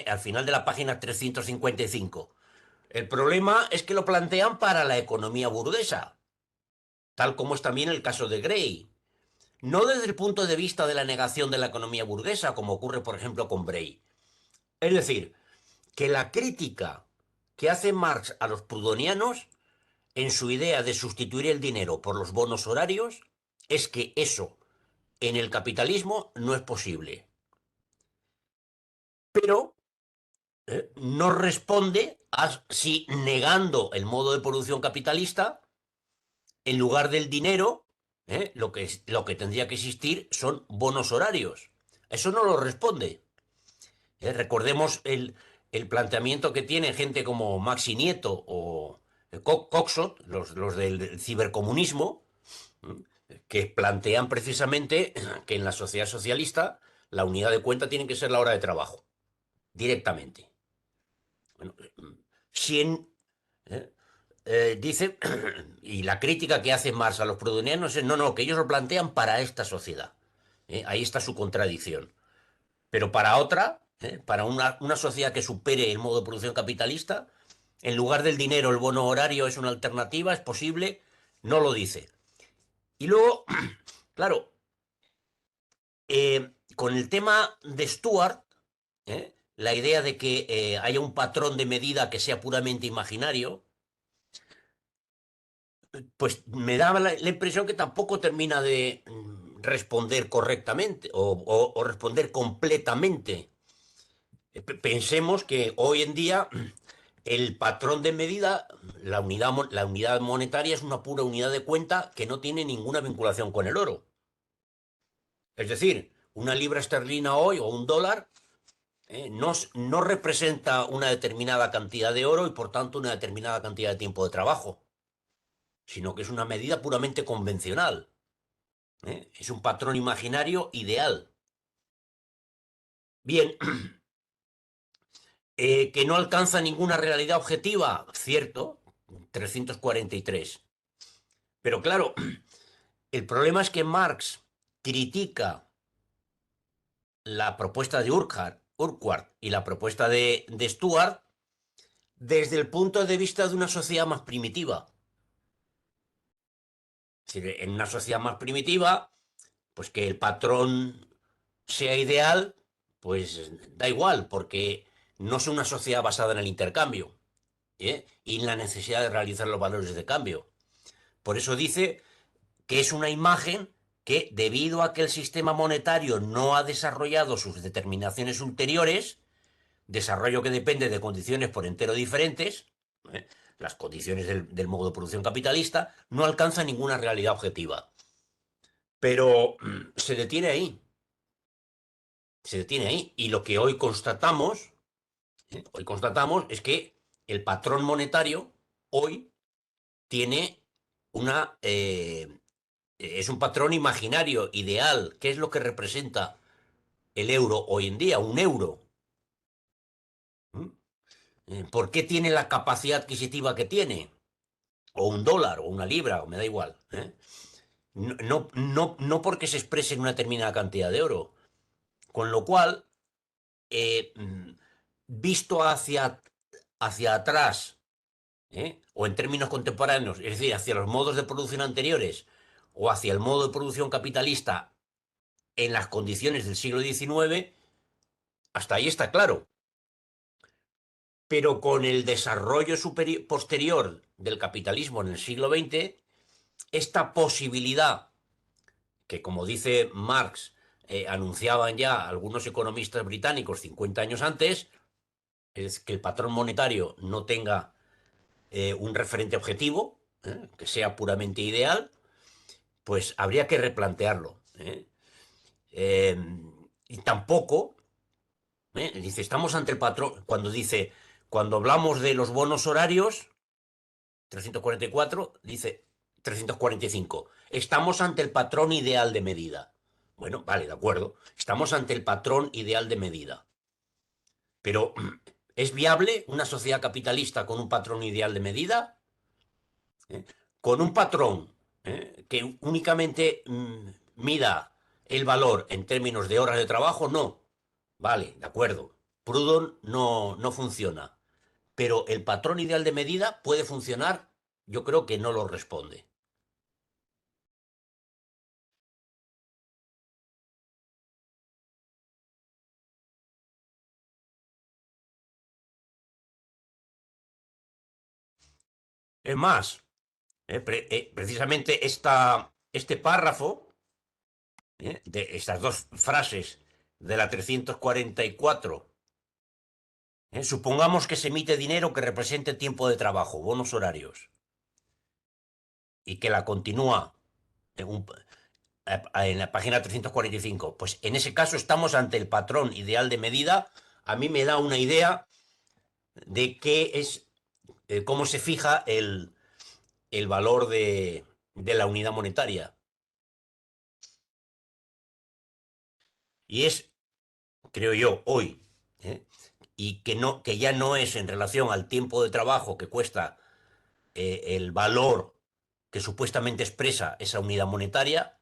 al final de la página 355, el problema es que lo plantean para la economía burguesa, tal como es también el caso de Gray. No desde el punto de vista de la negación de la economía burguesa, como ocurre, por ejemplo, con Bray. Es decir, que la crítica que hace Marx a los prudonianos en su idea de sustituir el dinero por los bonos horarios es que eso en el capitalismo no es posible. Pero no responde a si negando el modo de producción capitalista, en lugar del dinero, lo que tendría que existir son bonos horarios. Eso no lo responde. Recordemos el planteamiento que tiene gente como Maxi Nieto o Coxot, los del cibercomunismo, que plantean precisamente que en la sociedad socialista la unidad de cuenta tiene que ser la hora de trabajo, directamente. Bueno, si en, ¿eh? Dice, y la crítica que hace Marx a los prudonianos es, no, que ellos lo plantean para esta sociedad. Ahí está su contradicción. Pero para otra, para una sociedad que supere el modo de producción capitalista, en lugar del dinero, el bono horario es una alternativa, es posible, no lo dice. Y luego, claro, con el tema de Stuart, la idea de que haya un patrón de medida que sea puramente imaginario, pues me daba la impresión que tampoco termina de responder correctamente o responder completamente. Pensemos que hoy en día el patrón de medida, la unidad monetaria es una pura unidad de cuenta que no tiene ninguna vinculación con el oro. Es decir, una libra esterlina hoy o un dólar no representa una determinada cantidad de oro y por tanto una determinada cantidad de tiempo de trabajo, sino que es una medida puramente convencional. Es un patrón imaginario ideal. Bien, que no alcanza ninguna realidad objetiva, cierto, 343. Pero claro, el problema es que Marx critica la propuesta de Urquhart y la propuesta de Stuart desde el punto de vista de una sociedad más primitiva. Es decir, en una sociedad más primitiva, pues que el patrón sea ideal, pues da igual, porque no es una sociedad basada en el intercambio, y en la necesidad de realizar los valores de cambio. Por eso dice que es una imagen que, debido a que el sistema monetario no ha desarrollado sus determinaciones ulteriores, desarrollo que depende de condiciones por entero diferentes, ¿eh? Las condiciones del modo de producción capitalista, no alcanza ninguna realidad objetiva. Pero se detiene ahí. Se detiene ahí. Y lo que hoy constatamos es que el patrón monetario hoy tiene es un patrón imaginario, ideal. ¿Qué es lo que representa el euro hoy en día? Un euro. ¿Mm? ¿Por qué tiene la capacidad adquisitiva que tiene? O un dólar, o una libra, o me da igual. No porque se exprese en una determinada cantidad de oro. Con lo cual, eh, visto hacia atrás, o en términos contemporáneos, es decir, hacia los modos de producción anteriores, o hacia el modo de producción capitalista en las condiciones del siglo XIX, hasta ahí está claro. pero con el desarrollo posterior del capitalismo en el siglo XX, esta posibilidad que, como dice Marx, anunciaban ya algunos economistas británicos 50 años antes, es que el patrón monetario no tenga un referente objetivo, que sea puramente ideal, pues habría que replantearlo. Eh, y tampoco, dice, estamos ante el patrón, cuando hablamos de los bonos horarios, 344, dice 345, estamos ante el patrón ideal de medida. Bueno, vale, de acuerdo, estamos ante el patrón ideal de medida. Pero, ¿es viable una sociedad capitalista con un patrón ideal de medida? ¿Eh? Con un patrón que únicamente mida el valor en términos de horas de trabajo, no. Vale, de acuerdo. Proudhon no funciona. Pero el patrón ideal de medida puede funcionar, yo creo que no lo responde. Es más, precisamente este párrafo, de estas dos frases de la 344, supongamos que se emite dinero que represente tiempo de trabajo, bonos horarios, y que la continúa en, en la página 345. Pues en ese caso estamos ante el patrón ideal de medida. A mí me da una idea de qué es, cómo se fija el valor de la unidad monetaria. Y es, creo yo, hoy, ¿eh? Y que ya no es en relación al tiempo de trabajo que cuesta el valor que supuestamente expresa esa unidad monetaria,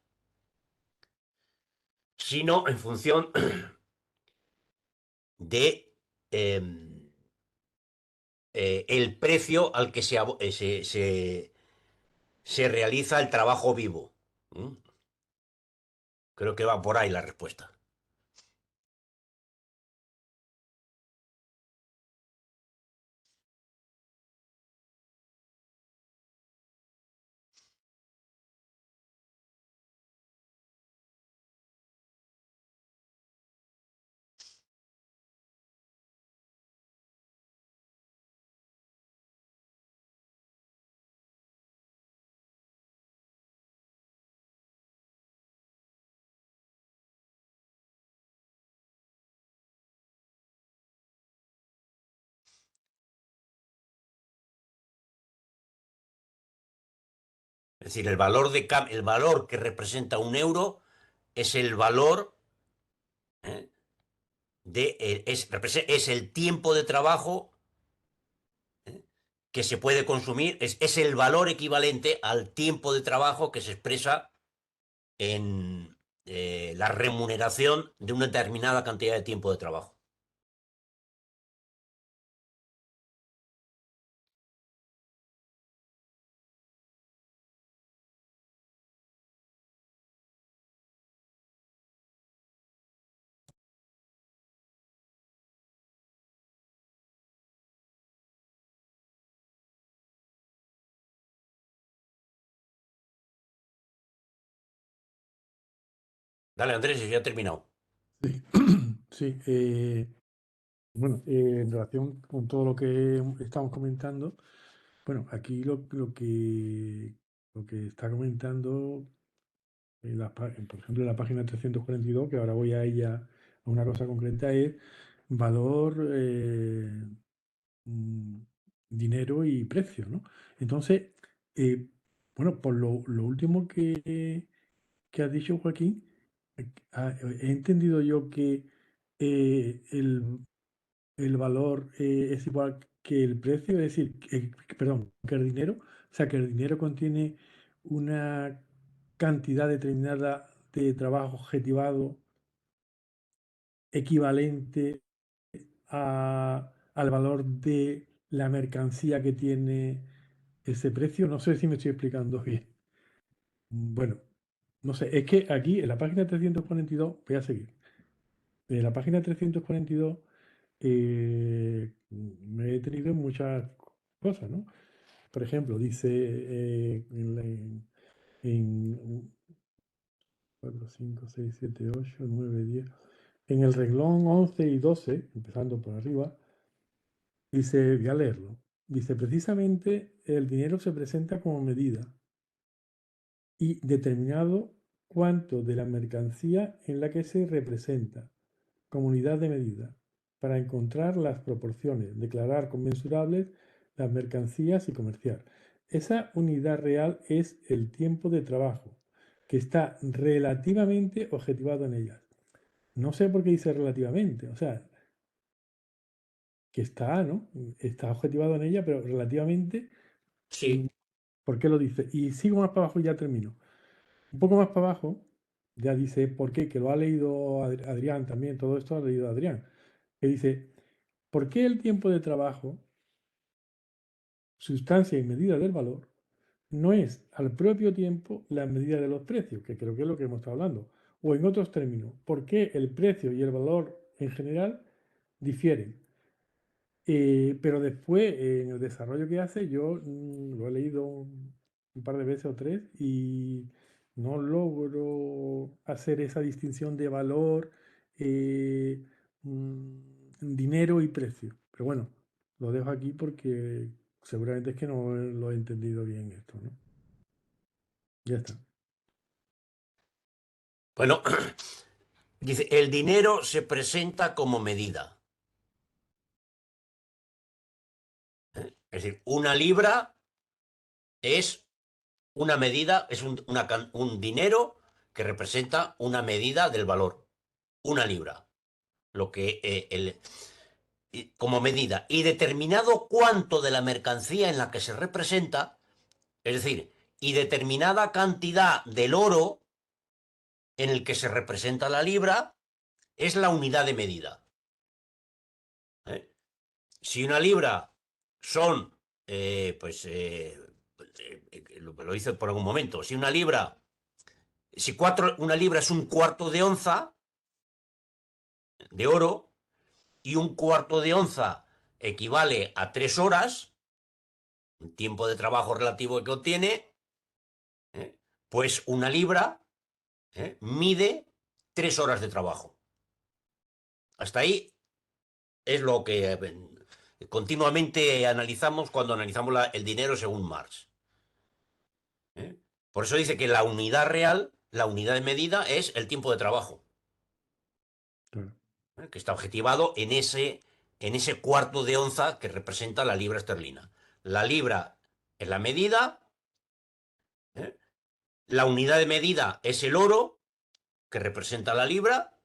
sino en función de el precio al que se realiza el trabajo vivo. ¿Mm? Creo que va por ahí la respuesta. Es decir, el valor que representa un euro es el valor ¿eh? Es el tiempo de trabajo ¿eh? que se puede consumir, es el valor equivalente al tiempo de trabajo que se expresa en la remuneración de una determinada cantidad de tiempo de trabajo. Dale, Andrés, ya he terminado. Sí, sí, bueno, en relación con todo lo que estamos comentando, bueno, aquí lo que está comentando, por ejemplo, en la página 342, que ahora voy a ella a una cosa concreta, es valor, mm, dinero y precio, ¿no? Entonces, eh, bueno, por lo último que has dicho, Joaquín, he entendido yo que el valor es igual que el precio, es decir, perdón, que el dinero, o sea, que el dinero contiene una cantidad determinada de trabajo objetivado equivalente al valor de la mercancía que tiene ese precio. No sé si me estoy explicando bien. Bueno, no sé, es que aquí en la página 342, voy a seguir. En la página 342 me he detenido en muchas cosas, ¿no? Por ejemplo, dice en 4, 5, 6, 7, 8, 9, 10. En el renglón 11 y 12, empezando por arriba, dice, voy a leerlo. Dice, precisamente el dinero se presenta como medida y determinado cuánto de la mercancía en la que se representa, como unidad de medida, para encontrar las proporciones, declarar conmensurables las mercancías y comerciar. Esa unidad real es el tiempo de trabajo, que está relativamente objetivado en ellas. No sé por qué dice relativamente, o sea, que está, ¿no? Está objetivado en ella, pero relativamente, Sí, ¿por qué lo dice? Y sigo más para abajo y ya termino. Un poco más para abajo, ya dice, ¿por qué? Que lo ha leído Adrián también, todo esto lo ha leído Adrián, que dice, ¿por qué el tiempo de trabajo, sustancia y medida del valor, no es al propio tiempo la medida de los precios, que creo que es lo que hemos estado hablando? O en otros términos, ¿por qué el precio y el valor en general difieren? Pero después, en el desarrollo que hace, yo lo he leído un par de veces o tres y no logro hacer esa distinción de valor, eh, dinero y precio. Pero bueno, lo dejo aquí porque seguramente es que no lo he entendido bien esto, ¿no? Ya está. bueno, dice, el dinero se presenta como medida. Es decir, una libra es una medida, es un dinero que representa una medida del valor. Una libra. Lo que como medida. Y determinado cuánto de la mercancía en la que se representa, es decir, y determinada cantidad del oro en el que se representa la libra, es la unidad de medida. ¿Eh? Si una libra son, lo hice por algún momento, si una libra, una libra es un cuarto de onza de oro y un cuarto de onza equivale a 3 horas, un tiempo de trabajo relativo que obtiene, ¿eh? Pues una libra mide 3 horas de trabajo. Hasta ahí es lo que continuamente analizamos cuando analizamos el dinero según Marx. ¿Eh? Por eso dice que la unidad real, la unidad de medida, es el tiempo de trabajo, Claro. que está objetivado en ese cuarto de onza que representa la libra esterlina. La libra es la medida, ¿eh? La unidad de medida es el oro, que representa la libra,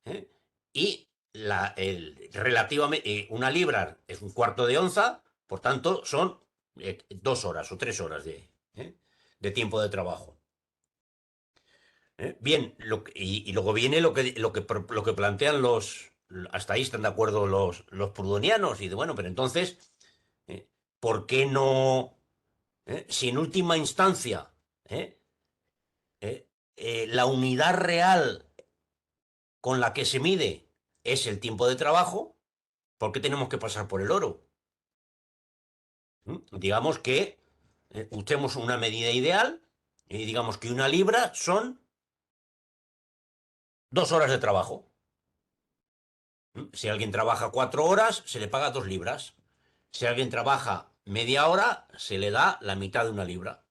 ¿eh? Y relativamente, una libra es un cuarto de onza, por tanto son 2 horas o 3 horas de tiempo de trabajo. Bien, y luego viene lo que plantean hasta ahí están de acuerdo los prudonianos, y de bueno, pero entonces, ¿eh? ¿Por qué no? Si en última instancia ¿eh? ¿eh? La unidad real con la que se mide es el tiempo de trabajo, ¿por qué tenemos que pasar por el oro? Digamos que usemos una medida ideal y digamos que una libra son 2 horas de trabajo. Si alguien trabaja 4 horas, se le paga 2 libras. Si alguien trabaja media hora, se le da la mitad de una libra.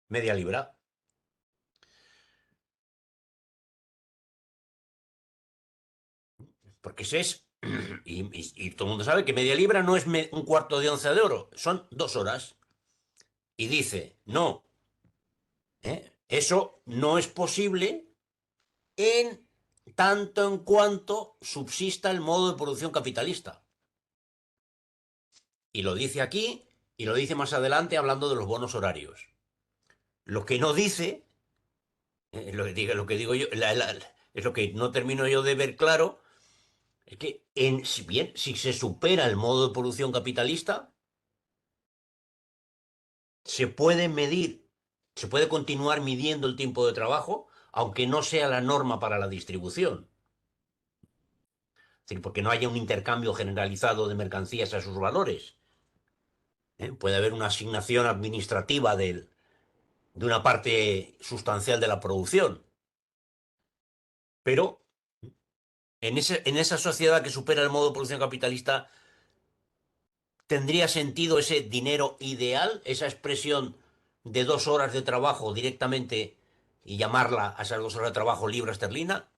Media libra. Porque ese es. Y todo el mundo sabe que media libra no es un cuarto de onza de oro, son 2 horas. Y dice, no, eso no es posible en tanto en cuanto subsista el modo de producción capitalista. Y lo dice aquí y lo dice más adelante hablando de los bonos horarios. Lo que no dice, lo que digo yo, es lo que no termino yo de ver claro, es que si bien si se supera el modo de producción capitalista, se puede medir, se puede continuar midiendo el tiempo de trabajo, aunque no sea la norma para la distribución. Es decir, porque no haya un intercambio generalizado de mercancías a sus valores. Puede haber una asignación administrativa de una parte sustancial de la producción. Pero en esa sociedad que supera el modo de producción capitalista, ¿tendría sentido ese dinero ideal, esa expresión de 2 horas de trabajo directamente y llamarla a esas 2 horas de trabajo libra esterlina?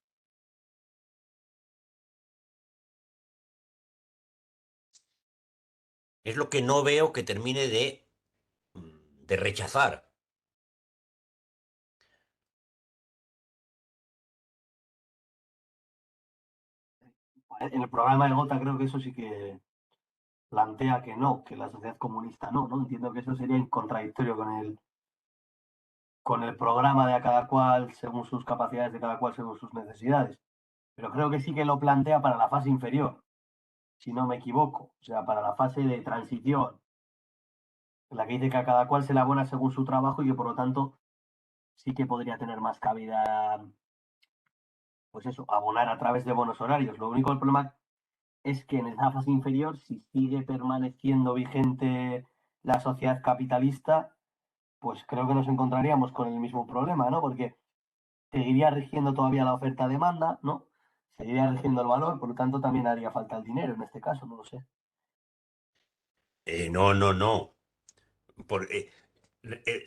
Es lo que no veo que termine de rechazar. En el programa de Gotha creo que eso sí que plantea que no, que la sociedad comunista no, ¿no? Entiendo que eso sería contradictorio con el programa de a cada cual según sus capacidades, de cada cual según sus necesidades. Pero creo que sí que lo plantea para la fase inferior, si no me equivoco. O sea, para la fase de transición, en la que dice que a cada cual se le abona según su trabajo y que por lo tanto sí que podría tener más cabida, pues eso, abonar a través de bonos horarios. Lo único el problema es que en esa fase inferior, si sigue permaneciendo vigente la sociedad capitalista, pues creo que nos encontraríamos con el mismo problema, ¿no? Porque seguiría rigiendo todavía la oferta-demanda, ¿no? Seguiría rigiendo el valor, por lo tanto también haría falta el dinero en este caso, no lo sé. No, no, no.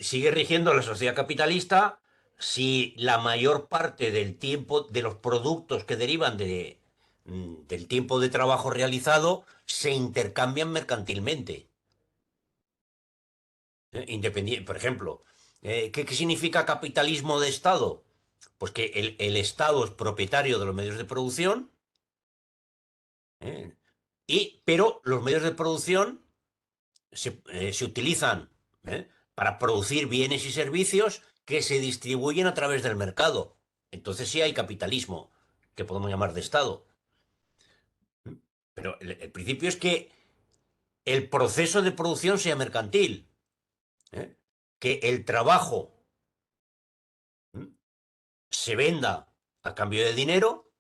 Sigue rigiendo la sociedad capitalista si la mayor parte del tiempo de los productos que derivan del tiempo de trabajo realizado se intercambian mercantilmente. Por ejemplo, ¿qué significa capitalismo de Estado? Pues que el Estado es propietario de los medios de producción, ¿eh? Pero los medios de producción se utilizan, para producir bienes y servicios que se distribuyen a través del mercado. Entonces sí hay capitalismo, que podemos llamar de Estado. Pero el principio es que el proceso de producción sea mercantil, ¿eh? Que el trabajo se venda a cambio de dinero,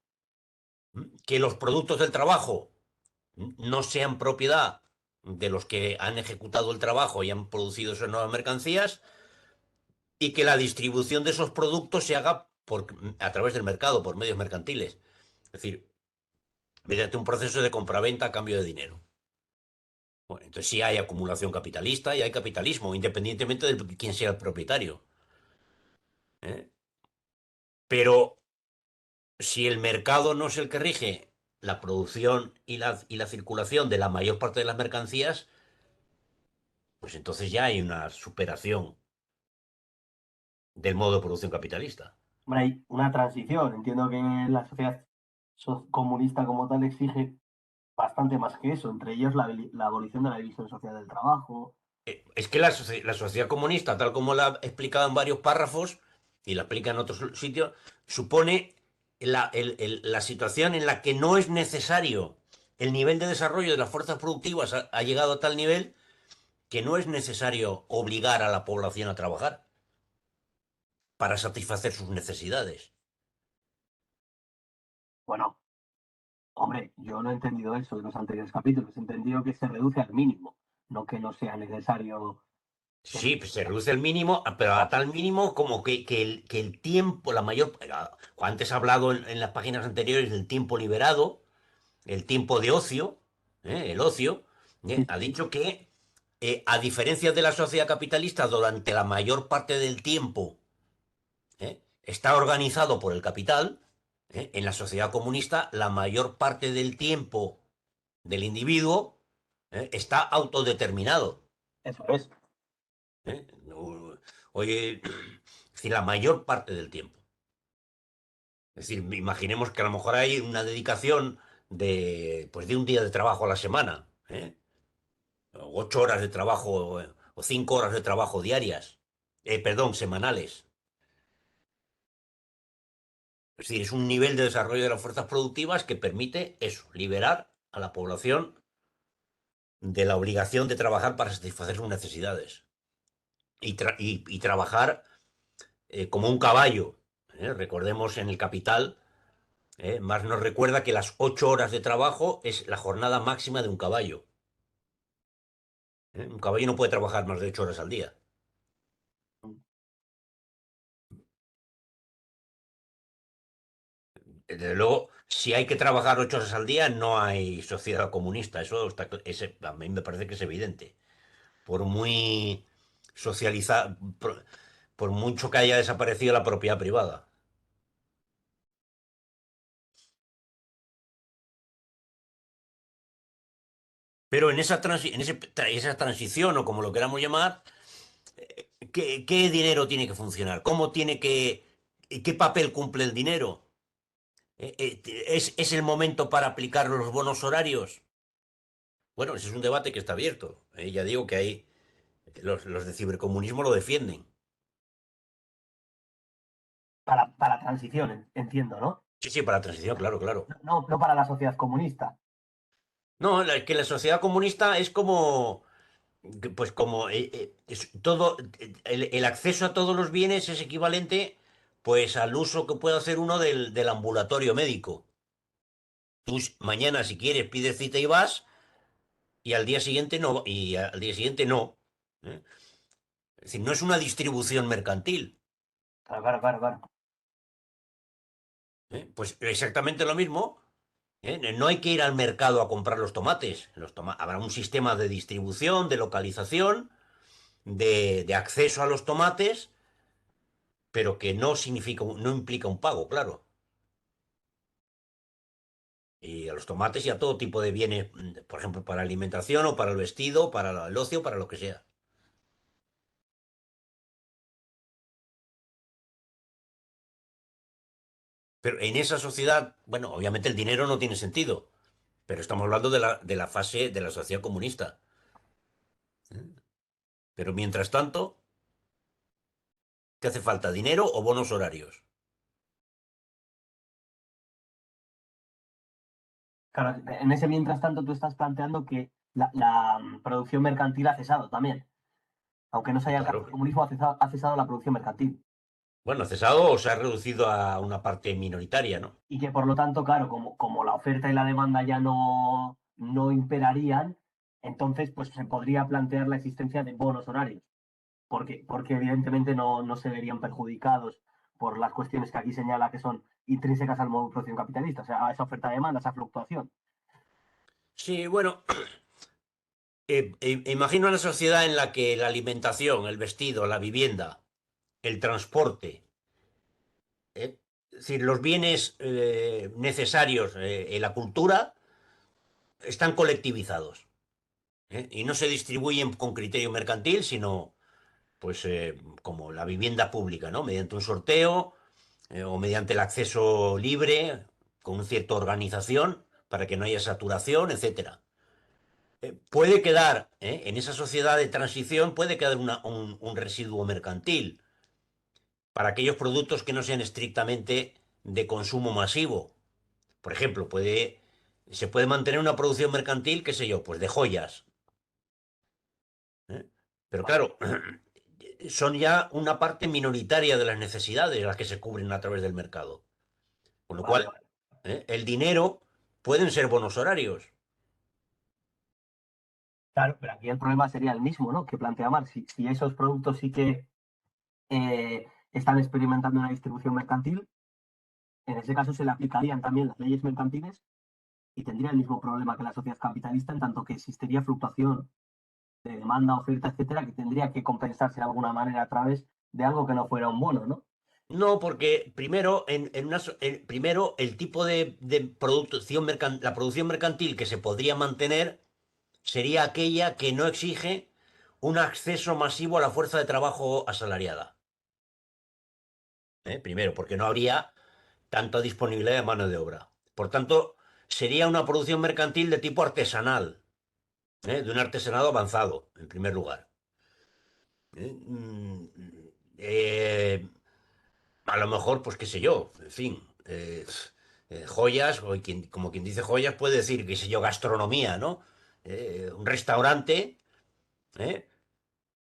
que los productos del trabajo no sean propiedad de los que han ejecutado el trabajo y han producido esas nuevas mercancías, y que la distribución de esos productos se haga a través del mercado, por medios mercantiles. Es decir, mediante un proceso de compraventa a cambio de dinero. Bueno, entonces sí hay acumulación capitalista y hay capitalismo, independientemente de quién sea el propietario. ¿Eh? Pero si el mercado no es el que rige la producción y la circulación de la mayor parte de las mercancías, pues entonces ya hay una superación del modo de producción capitalista. Hombre, hay una transición. Entiendo que la sociedad comunista como tal exige bastante más que eso, entre ellos la abolición de la división social del trabajo. Es que la sociedad comunista, tal como la ha explicado en varios párrafos, y la explica en otros sitios, supone la situación en la que no es necesario, el nivel de desarrollo de las fuerzas productivas ha llegado a tal nivel que no es necesario obligar a la población a trabajar para satisfacer sus necesidades. Bueno, hombre, yo no he entendido eso en los anteriores capítulos, he entendido que se reduce al mínimo, no que no sea necesario Sí, tener. pues se reduce el mínimo, pero a tal mínimo como que el tiempo, la mayor... Antes he hablado en las páginas anteriores del tiempo liberado, el tiempo de ocio, el ocio, Sí, ha sí, dicho que, a diferencia de la sociedad capitalista, durante la mayor parte del tiempo, está organizado por el capital. En la sociedad comunista, la mayor parte del tiempo del individuo, está autodeterminado. eso es. Oye, es decir, la mayor parte del tiempo. Es decir, imaginemos que a lo mejor hay una dedicación pues de un día de trabajo a la semana, 8 horas de trabajo, o 5 horas de trabajo diarias, perdón, semanales. Es decir, es un nivel de desarrollo de las fuerzas productivas que permite eso, liberar a la población de la obligación de trabajar para satisfacer sus necesidades y trabajar, como un caballo. Recordemos en el Capital Marx nos recuerda que las 8 horas de trabajo es la jornada máxima de un caballo. Un caballo no puede trabajar más de 8 horas al día. Desde luego, si hay que trabajar 8 horas al día, no hay sociedad comunista. Eso a mí me parece que es evidente. Por muy socializada, por mucho que haya desaparecido la propiedad privada. Pero en esa transición, o como lo queramos llamar, ¿qué dinero tiene que funcionar? ¿Qué papel cumple el dinero? ¿Es el momento para aplicar los bonos horarios? Bueno, ese es un debate que está abierto. Ya digo que hay los de cibercomunismo lo defienden. Para transición, entiendo, ¿no? Sí, sí, para la transición, claro, claro. No para la sociedad comunista. No, que la sociedad comunista es como, pues como todo, el acceso a todos los bienes es equivalente, pues al uso que puede hacer uno del ambulatorio médico. Tú mañana, si quieres, pides cita y vas, y al día siguiente no, y al día siguiente no. ¿Eh? Es decir, no es una distribución mercantil. Claro, claro, claro, claro. Pues exactamente lo mismo. No hay que ir al mercado a comprar los tomates. Habrá un sistema de distribución, de localización, de acceso a los tomates, pero que no implica un pago, claro. Y a los tomates y a todo tipo de bienes, por ejemplo, para alimentación o para el vestido, para el ocio, para lo que sea. Pero en esa sociedad, bueno, obviamente el dinero no tiene sentido, pero estamos hablando de la fase de la sociedad comunista. Pero mientras tanto, ¿qué hace falta? ¿Dinero o bonos horarios? Claro, en ese mientras tanto tú estás planteando que la producción mercantil ha cesado también. Aunque no se haya alcanzado el Claro. comunismo, ha cesado la producción mercantil. Bueno, cesado o se ha reducido a una parte minoritaria, ¿no? Y que por lo tanto, claro, como la oferta y la demanda ya no imperarían, entonces pues se podría plantear la existencia de bonos horarios, porque evidentemente no se verían perjudicados por las cuestiones que aquí señala que son intrínsecas al modo de producción capitalista, o sea, a esa oferta-demanda, esa fluctuación. Sí, bueno, imagino una sociedad en la que la alimentación, el vestido, la vivienda, el transporte, ¿eh? Es decir, los bienes necesarios en la cultura están colectivizados, y no se distribuyen con criterio mercantil, sino pues como la vivienda pública, ¿no? Mediante un sorteo o mediante el acceso libre, con una cierta organización, para que no haya saturación, etcétera. Puede quedar, en esa sociedad de transición, puede quedar un residuo mercantil para aquellos productos que no sean estrictamente de consumo masivo. Por ejemplo, se puede mantener una producción mercantil, qué sé yo, pues de joyas. ¿Eh? Pero claro, son ya una parte minoritaria de las necesidades las que se cubren a través del mercado. Con lo Vale, cual, vale. el dinero pueden ser bonos horarios. Claro, pero aquí el problema sería el mismo, ¿no? Que plantea Marx. Si esos productos sí que están experimentando una distribución mercantil, en ese caso se le aplicarían también las leyes mercantiles y tendría el mismo problema que la sociedad capitalista, en tanto que existiría fluctuación de demanda, oferta, etcétera, que tendría que compensarse de alguna manera a través de algo que no fuera un bono, ¿no? No, porque primero, primero el tipo de producción la producción mercantil que se podría mantener sería aquella que no exige un acceso masivo a la fuerza de trabajo asalariada. Primero, porque no habría tanta disponibilidad de mano de obra. Por tanto, sería una producción mercantil de tipo artesanal, de un artesanado avanzado, en primer lugar. ¿Eh? A lo mejor, pues qué sé yo, en fin, joyas, como quien dice joyas, puede decir, qué sé yo, gastronomía, ¿no? Un restaurante, ¿eh?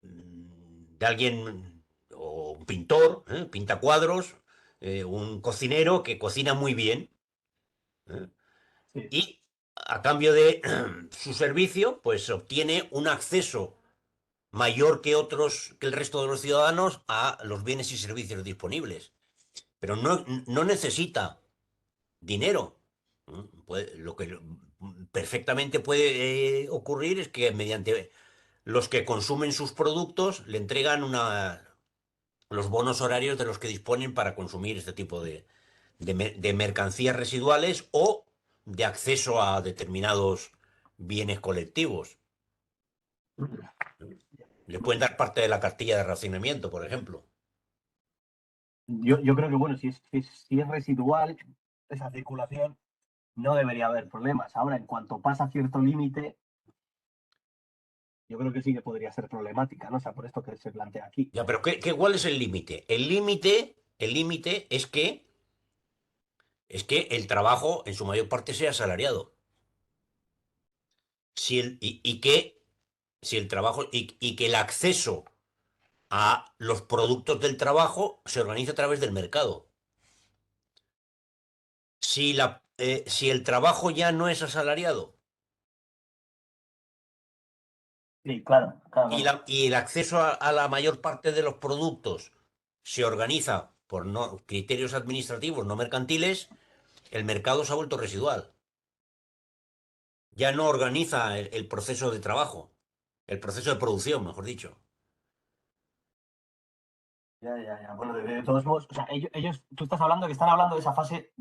De alguien, o un pintor, pinta cuadros, un cocinero que cocina muy bien, ¿eh? Sí. Y a cambio de su servicio, pues obtiene un acceso mayor que el resto de los ciudadanos a los bienes y servicios disponibles. Pero no necesita dinero. Lo que perfectamente puede ocurrir es que mediante los que consumen sus productos le entregan los bonos horarios de los que disponen para consumir este tipo de mercancías residuales o de acceso a determinados bienes colectivos. Le pueden dar parte de la cartilla de racionamiento, por ejemplo. Yo creo que, bueno, si es residual esa circulación, no debería haber problemas. Ahora, en cuanto pasa cierto límite, yo creo que sí que podría ser problemática, ¿no? O sea, por esto que se plantea aquí. Ya, pero ¿cuál es el límite? El límite es que el trabajo en su mayor parte sea asalariado. Si el trabajo y que el acceso a los productos del trabajo se organiza a través del mercado. Si el trabajo ya no es asalariado Sí, claro, claro, y, claro. y el acceso a la mayor parte de los productos se organiza por criterios administrativos no mercantiles, el mercado se ha vuelto residual. Ya no organiza el proceso de trabajo, el proceso de producción, mejor dicho. Ya. Bueno, de todos modos, o sea, tú estás hablando que están hablando de esa fase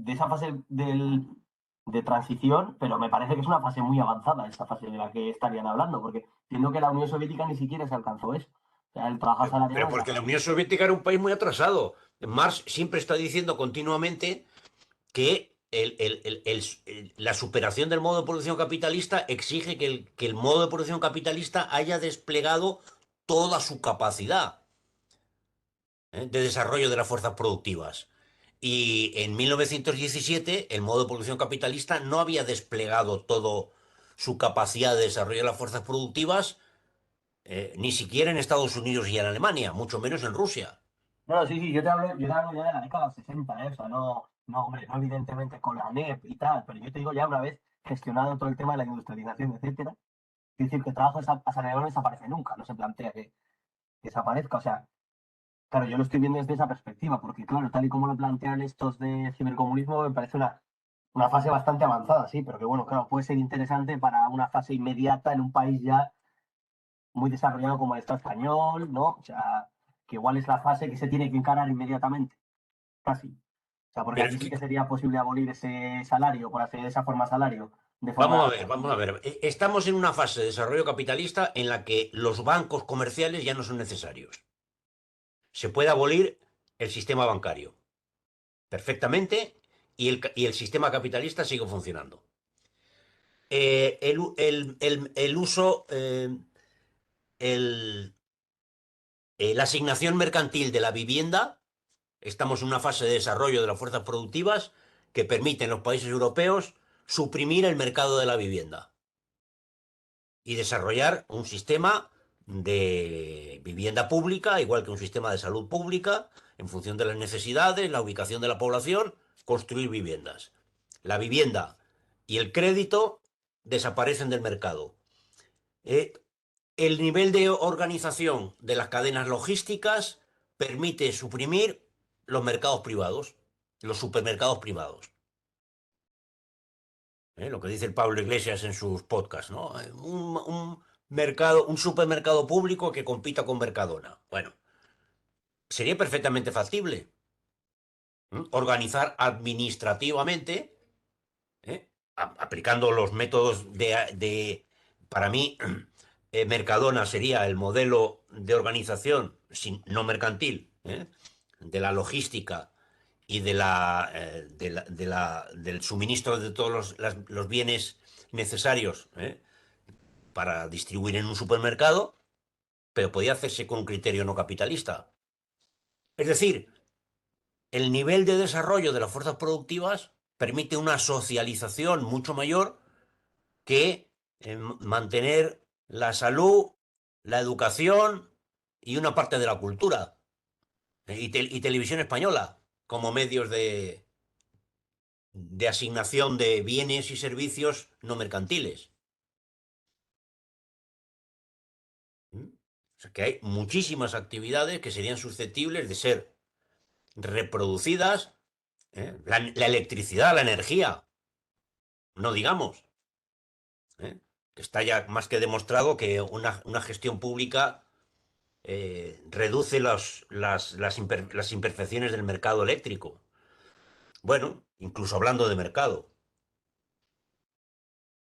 de transición, pero me parece que es una fase muy avanzada, esa fase de la que estarían hablando, porque entiendo que la Unión Soviética ni siquiera se alcanzó eso. O sea, el trabajo Pero asalariado es la porque la fase. Unión Soviética era un país muy atrasado. Marx siempre está diciendo continuamente que la superación del modo de producción capitalista exige que el modo de producción capitalista haya desplegado toda su capacidad, de desarrollo de las fuerzas productivas. Y en 1917 el modo de producción capitalista no había desplegado toda su capacidad de desarrollo de las fuerzas productivas, ni siquiera en Estados Unidos y en Alemania, mucho menos en Rusia. No, sí, yo te hablo ya de la década de los 60, ¿eh? O sea, no, hombre, no evidentemente con la NEP y tal, pero yo te digo ya una vez gestionado todo el tema de la industrialización, etcétera, es decir, que el trabajo asalariado no desaparece nunca, no se plantea que desaparezca. O sea, claro, yo lo estoy viendo desde esa perspectiva, porque claro, tal y como lo plantean estos de cibercomunismo, me parece una fase bastante avanzada, sí, pero que bueno, claro, puede ser interesante para una fase inmediata en un país ya muy desarrollado como el Estado español, ¿no? O sea, que igual es la fase que se tiene que encarar inmediatamente, casi. O sea, porque Pero aquí es sí que, que sería posible abolir ese salario, por hacer de esa forma salario, de vamos a forma. ver, vamos a ver. Estamos en una fase de desarrollo capitalista en la que los bancos comerciales ya no son necesarios. Se puede abolir el sistema bancario perfectamente y el sistema capitalista sigue funcionando. El uso, el- la asignación mercantil de la vivienda, estamos en una fase de desarrollo de las fuerzas productivas que permiten a los países europeos suprimir el mercado de la vivienda y desarrollar un sistema de vivienda pública, igual que un sistema de salud pública, en función de las necesidades, la ubicación de la población, construir viviendas. La vivienda y el crédito desaparecen del mercado. Eh, el nivel de organización de las cadenas logísticas permite suprimir los mercados privados, los supermercados privados. Lo que dice el Pablo Iglesias en sus podcasts, ¿no? Un supermercado público que compita con Mercadona. Bueno, sería perfectamente factible. Organizar administrativamente, aplicando los métodos para mí, Mercadona sería el modelo de organización no mercantil, de la logística y del suministro de todos los bienes necesarios, para distribuir en un supermercado, pero podía hacerse con un criterio no capitalista. Es decir, el nivel de desarrollo de las fuerzas productivas permite una socialización mucho mayor que mantener la salud, la educación y una parte de la cultura, y televisión española como medios de asignación de bienes y servicios no mercantiles. O sea que hay muchísimas actividades que serían susceptibles de ser reproducidas. La electricidad, la energía, no digamos. Que está ya más que demostrado que una gestión pública reduce las imperfecciones del mercado eléctrico. Bueno, incluso hablando de mercado.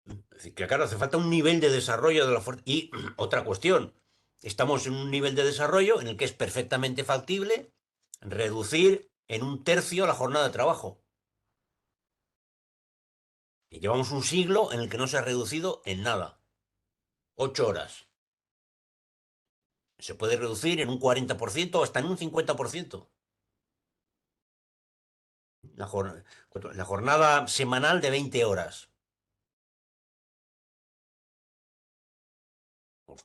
Es decir, que claro, hace falta un nivel de desarrollo de la fuerza. Y otra cuestión, estamos en un nivel de desarrollo en el que es perfectamente factible reducir en 1/3 la jornada de trabajo. Y llevamos un siglo en el que no se ha reducido en nada. 8 horas. Se puede reducir en un 40% o hasta en un 50%. La jornada semanal de 20 horas.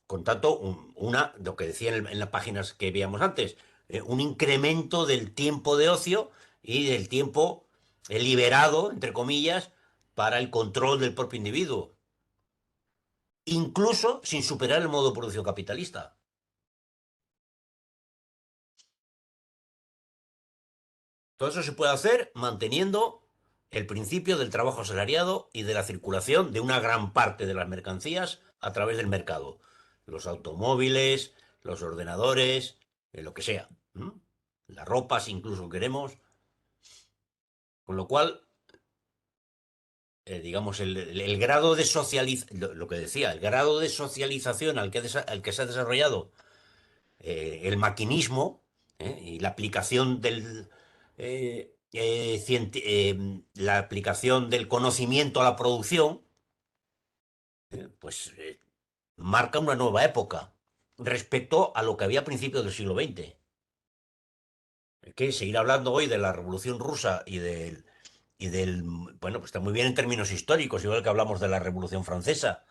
Con tanto, lo que decía en las páginas que veíamos antes, un incremento del tiempo de ocio y del tiempo liberado, entre comillas, para el control del propio individuo, incluso sin superar el modo de producción capitalista. Todo eso se puede hacer manteniendo el principio del trabajo asalariado y de la circulación de una gran parte de las mercancías a través del mercado. Los automóviles, los ordenadores, lo que sea. Las ropas incluso queremos. Con lo cual, digamos, el grado de socialización, lo que decía, el grado de socialización al que se ha desarrollado el maquinismo y la aplicación la aplicación del conocimiento a la producción, pues marca una nueva época respecto a lo que había a principios del siglo XX. Que seguir hablando hoy de la Revolución Rusa bueno, pues está muy bien en términos históricos, igual que hablamos de la Revolución Francesa,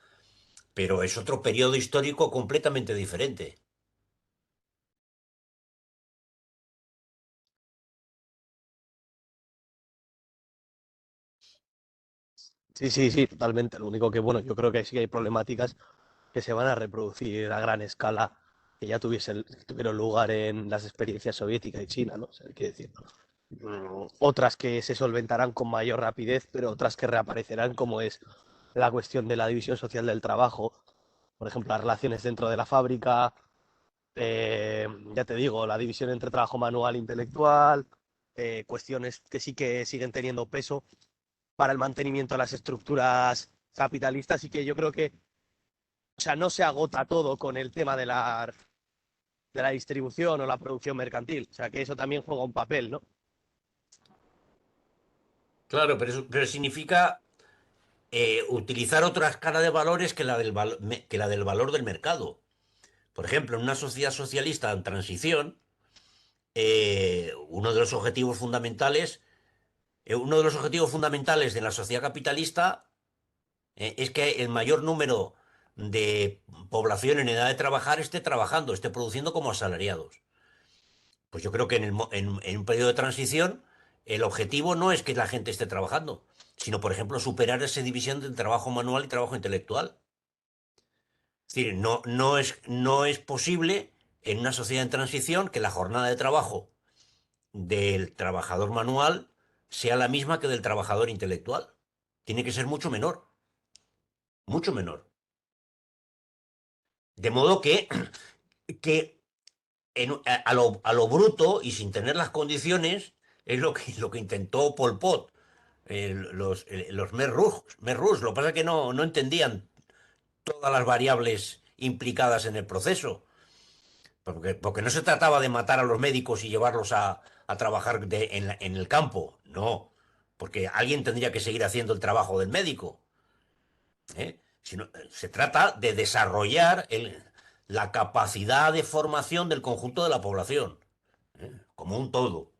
pero es otro periodo histórico completamente diferente. Sí, sí, sí, totalmente. Lo único que, bueno, yo creo que sí que hay problemáticas que se van a reproducir a gran escala, que ya tuvieron lugar en las experiencias soviéticas y China, ¿no? O sea, hay que decir, otras que se solventarán con mayor rapidez, pero otras que reaparecerán, como es la cuestión de la división social del trabajo, por ejemplo, las relaciones dentro de la fábrica, ya te digo, la división entre trabajo manual e intelectual, cuestiones que sí que siguen teniendo peso para el mantenimiento de las estructuras capitalistas y que yo creo que, o sea, no se agota todo con el tema de la distribución o la producción mercantil. O sea, que eso también juega un papel, ¿no? Claro, pero significa utilizar otra escala de valores que la del valor del mercado. Por ejemplo, en una sociedad socialista en transición, uno de los objetivos fundamentales, de la sociedad capitalista es que el mayor número de población en edad de trabajar esté trabajando, esté produciendo como asalariados. Pues yo creo que en un periodo de transición el objetivo no es que la gente esté trabajando, sino, por ejemplo, superar esa división del trabajo manual y trabajo intelectual. Es decir, no es posible en una sociedad en transición que la jornada de trabajo del trabajador manual sea la misma que del trabajador intelectual. Tiene que ser mucho menor, mucho menor. De modo que a lo bruto y sin tener las condiciones es lo que intentó Pol Pot, los Khmer Rouge. Lo que pasa es que no entendían todas las variables implicadas en el proceso. Porque no se trataba de matar a los médicos y llevarlos a trabajar en el campo, no, porque alguien tendría que seguir haciendo el trabajo del médico. Se trata de desarrollar la capacidad de formación del conjunto de la población, como un todo.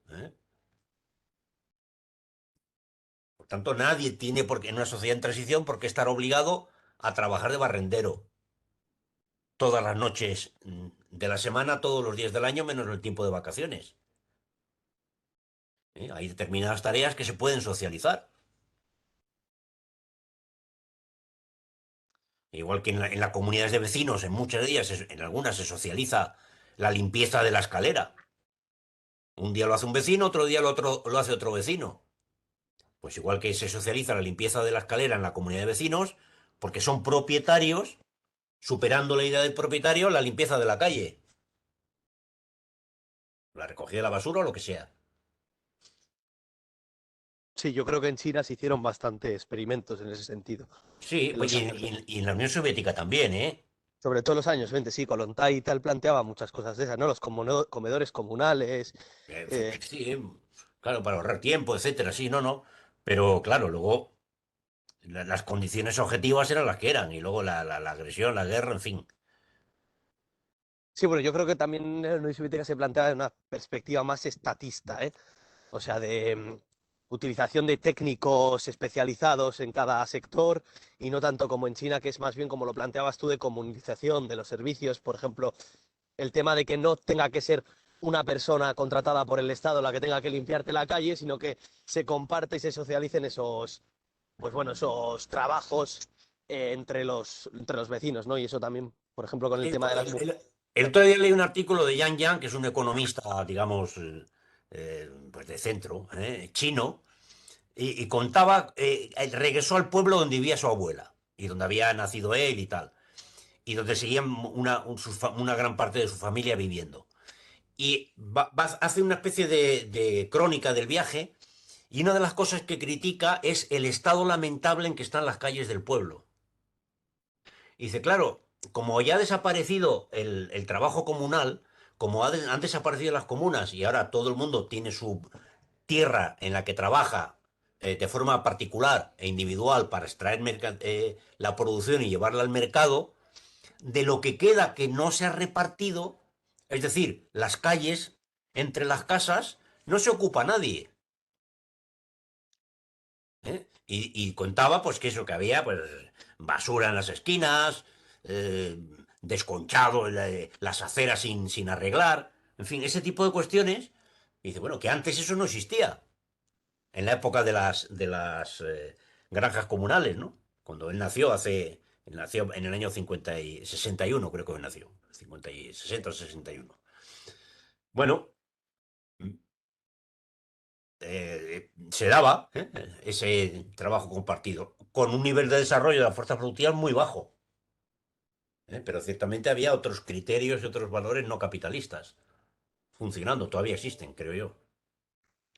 Por tanto, nadie tiene en una sociedad en transición por qué estar obligado a trabajar de barrendero todas las noches de la semana, todos los días del año, menos el tiempo de vacaciones. Hay determinadas tareas que se pueden socializar. Igual que en las comunidades de vecinos, en muchas de ellas, en algunas se socializa la limpieza de la escalera. Un día lo hace un vecino, otro día lo hace otro vecino. Pues igual que se socializa la limpieza de la escalera en la comunidad de vecinos, porque son propietarios, superando la idea del propietario, la limpieza de la calle, la recogida de la basura o lo que sea. Sí, yo creo que en China se hicieron bastantes experimentos en ese sentido. Sí, En pues los años y en la Unión Soviética también, ¿eh? Sobre todo en los años 20, sí, Kollontai y tal planteaba muchas cosas de esas, ¿no? Los comedores comunales. eh, Sí, claro, para ahorrar tiempo, etcétera, sí, no, no. Pero claro, luego las condiciones objetivas eran las que eran, y luego la agresión, la guerra, en fin. Sí, bueno, yo creo que también en la Unión Soviética se planteaba de una perspectiva más estatista, ¿eh? O sea, de utilización de técnicos especializados en cada sector y no tanto como en China, que es más bien como lo planteabas tú de comunalización de los servicios, por ejemplo, el tema de que no tenga que ser una persona contratada por el Estado la que tenga que limpiarte la calle, sino que se comparte y se socialicen esos, pues bueno, esos trabajos entre los vecinos, ¿no? Y eso también, por ejemplo, con el Sí, tema de las el otro día leí un artículo de Yang Yang, que es un economista, digamos, pues de centro, chino, y contaba, él regresó al pueblo donde vivía su abuela y donde había nacido él y tal, y donde seguían una gran parte de su familia viviendo. Y hace una especie de crónica del viaje, y una de las cosas que critica es el estado lamentable en que están las calles del pueblo. Y dice, claro, como ya ha desaparecido el trabajo comunal, como han desaparecido las comunas y ahora todo el mundo tiene su tierra en la que trabaja de forma particular e individual para extraer la producción y llevarla al mercado, de lo que queda que no se ha repartido, es decir, las calles entre las casas, no se ocupa nadie. Y contaba pues que eso que había, pues basura en las esquinas, eh, desconchado en las aceras sin arreglar, en fin, ese tipo de cuestiones. Y dice, bueno, que antes eso no existía, en la época de las granjas comunales, ¿no? Cuando él nació en el año 50 y 61, creo que él nació, 50 y 60 o 61. Bueno, se daba ese trabajo compartido con un nivel de desarrollo de la fuerza productiva muy bajo, pero ciertamente había otros criterios y otros valores no capitalistas funcionando, todavía existen, creo yo.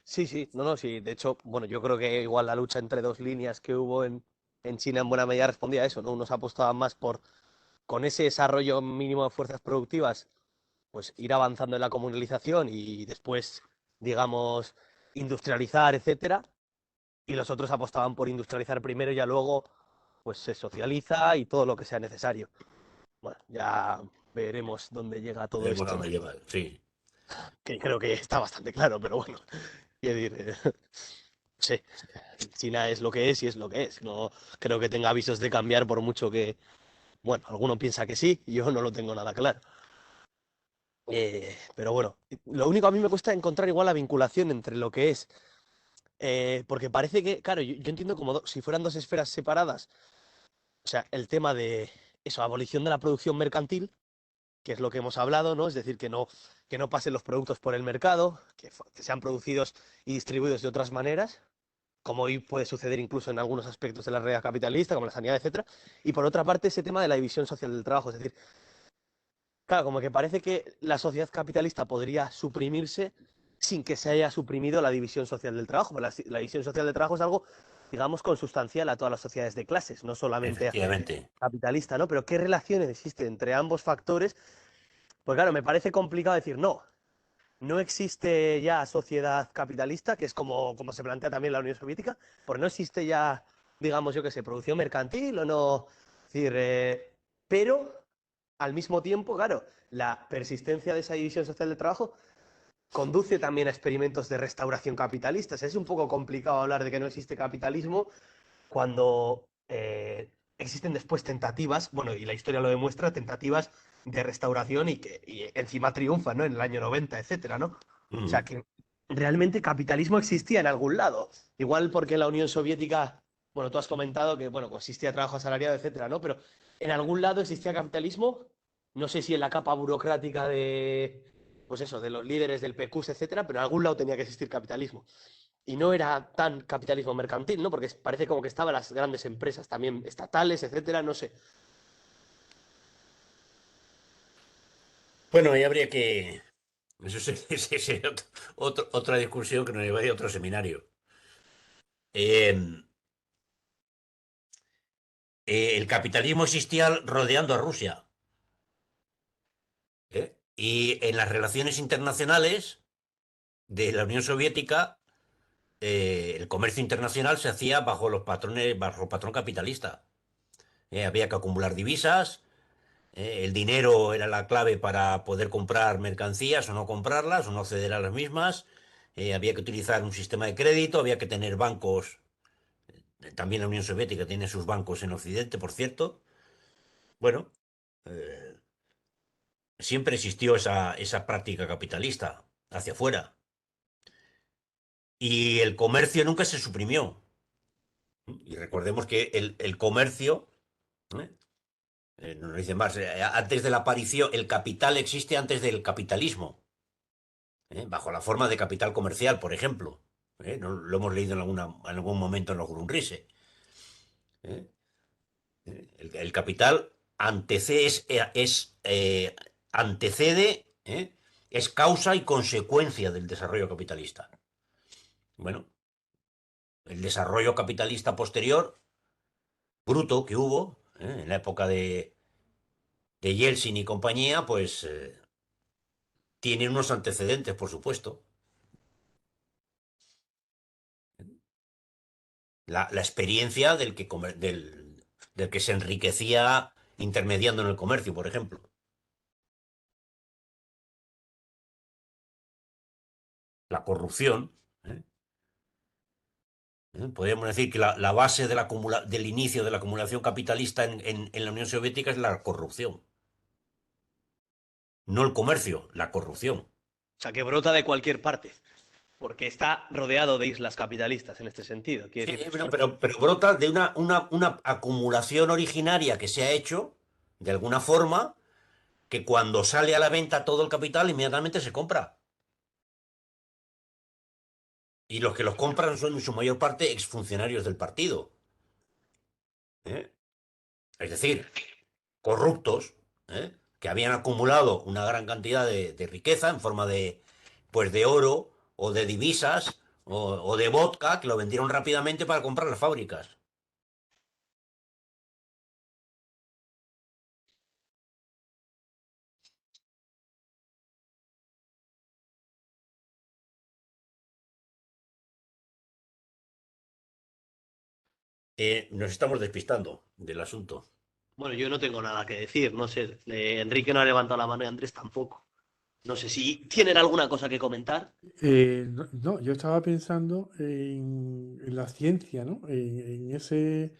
Sí, sí, no, no, sí. De hecho, bueno, yo creo que igual la lucha entre dos líneas que hubo en China en buena medida respondía a eso, ¿no? Unos apostaban más por, con ese desarrollo mínimo de fuerzas productivas, pues ir avanzando en la comunalización y después, digamos, industrializar, etcétera. Y los otros apostaban por industrializar primero y ya luego, pues se socializa y todo lo que sea necesario. Bueno, ya veremos dónde llega todo Veremos esto, dónde lleva, sí. que creo que está bastante claro, pero bueno, quiero decir, sí, China es lo que es y es lo que es. No creo que tenga avisos de cambiar por mucho que, bueno, alguno piensa que sí, y yo no lo tengo nada claro. Pero bueno, lo único a mí me cuesta encontrar igual la vinculación entre lo que es, porque parece que, claro, yo entiendo como si fueran dos esferas separadas, o sea, el tema de eso, abolición de la producción mercantil, que es lo que hemos hablado, ¿no? Es decir, que no pasen los productos por el mercado, que sean producidos y distribuidos de otras maneras, como hoy puede suceder incluso en algunos aspectos de la realidad capitalista, como la sanidad, etcétera. Y por otra parte, ese tema de la división social del trabajo, es decir, claro, como que parece que la sociedad capitalista podría suprimirse sin que se haya suprimido la división social del trabajo. La división social del trabajo es algo, digamos, consustancial a todas las sociedades de clases, no solamente Efectivamente. capitalista, ¿no? Pero ¿qué relaciones existen entre ambos factores? Pues claro, me parece complicado decir, no existe ya sociedad capitalista, que es como se plantea también la Unión Soviética, porque no existe ya, digamos, yo qué sé, producción mercantil o no. Es decir, pero al mismo tiempo, claro, la persistencia de esa división social del trabajo conduce también a experimentos de restauración capitalista. O sea, es un poco complicado hablar de que no existe capitalismo cuando existen después tentativas, bueno, y la historia lo demuestra, tentativas de restauración y encima triunfan, ¿no? En el año 90, etcétera, ¿no? O sea, Ujú. que realmente capitalismo existía en algún lado. Igual porque en la Unión Soviética, bueno, tú has comentado que, bueno, consistía trabajo asalariado, etcétera, ¿no? Pero en algún lado existía capitalismo, no sé si en la capa burocrática de, pues eso, de los líderes del PQS, etcétera, pero en algún lado tenía que existir capitalismo. Y no era tan capitalismo mercantil, ¿no? Porque parece como que estaban las grandes empresas también estatales, etcétera, no sé. Bueno, ahí habría que... Eso sería otra discusión que nos llevaría a otro seminario. Eh, el capitalismo existía rodeando a Rusia. ¿Eh? Y en las relaciones internacionales de la Unión Soviética, el comercio internacional se hacía bajo los patrones, bajo el patrón capitalista. Había que acumular divisas, el dinero era la clave para poder comprar mercancías o no comprarlas o no ceder a las mismas. Había que utilizar un sistema de crédito, había que tener bancos. También la Unión Soviética tiene sus bancos en Occidente, por cierto. Bueno, eh, siempre existió esa práctica capitalista hacia afuera. Y el comercio nunca se suprimió. Y recordemos que el comercio, ¿eh? No nos dice más, antes de la aparición, el capital existe antes del capitalismo, bajo la forma de capital comercial, por ejemplo. Lo hemos leído en algún momento en los Grundrisse. ¿Eh? El capital antecede, es causa y consecuencia del desarrollo capitalista. Bueno, el desarrollo capitalista posterior, bruto que hubo, en la época de Yeltsin y compañía, pues tiene unos antecedentes, por supuesto. La experiencia del que se enriquecía intermediando en el comercio, por ejemplo. La corrupción. ¿eh? Podríamos decir que la base del inicio de la acumulación capitalista en la Unión Soviética es la corrupción. No el comercio, la corrupción. O sea, que brota de cualquier parte, porque está rodeado de islas capitalistas en este sentido. Sí, Quiero decir, pero brota de una acumulación originaria que se ha hecho, de alguna forma, que cuando sale a la venta todo el capital, inmediatamente se compra. Y los que los compran son en su mayor parte exfuncionarios del partido. ¿Eh? Es decir, corruptos, que habían acumulado una gran cantidad de riqueza en forma pues de oro o de divisas o de vodka que lo vendieron rápidamente para comprar las fábricas. Nos estamos despistando del asunto. bueno, yo no tengo nada que decir, no sé. Enrique no ha levantado la mano y Andrés tampoco. No sé si tienen alguna cosa que comentar. No, yo estaba pensando en la ciencia, ¿no? En ese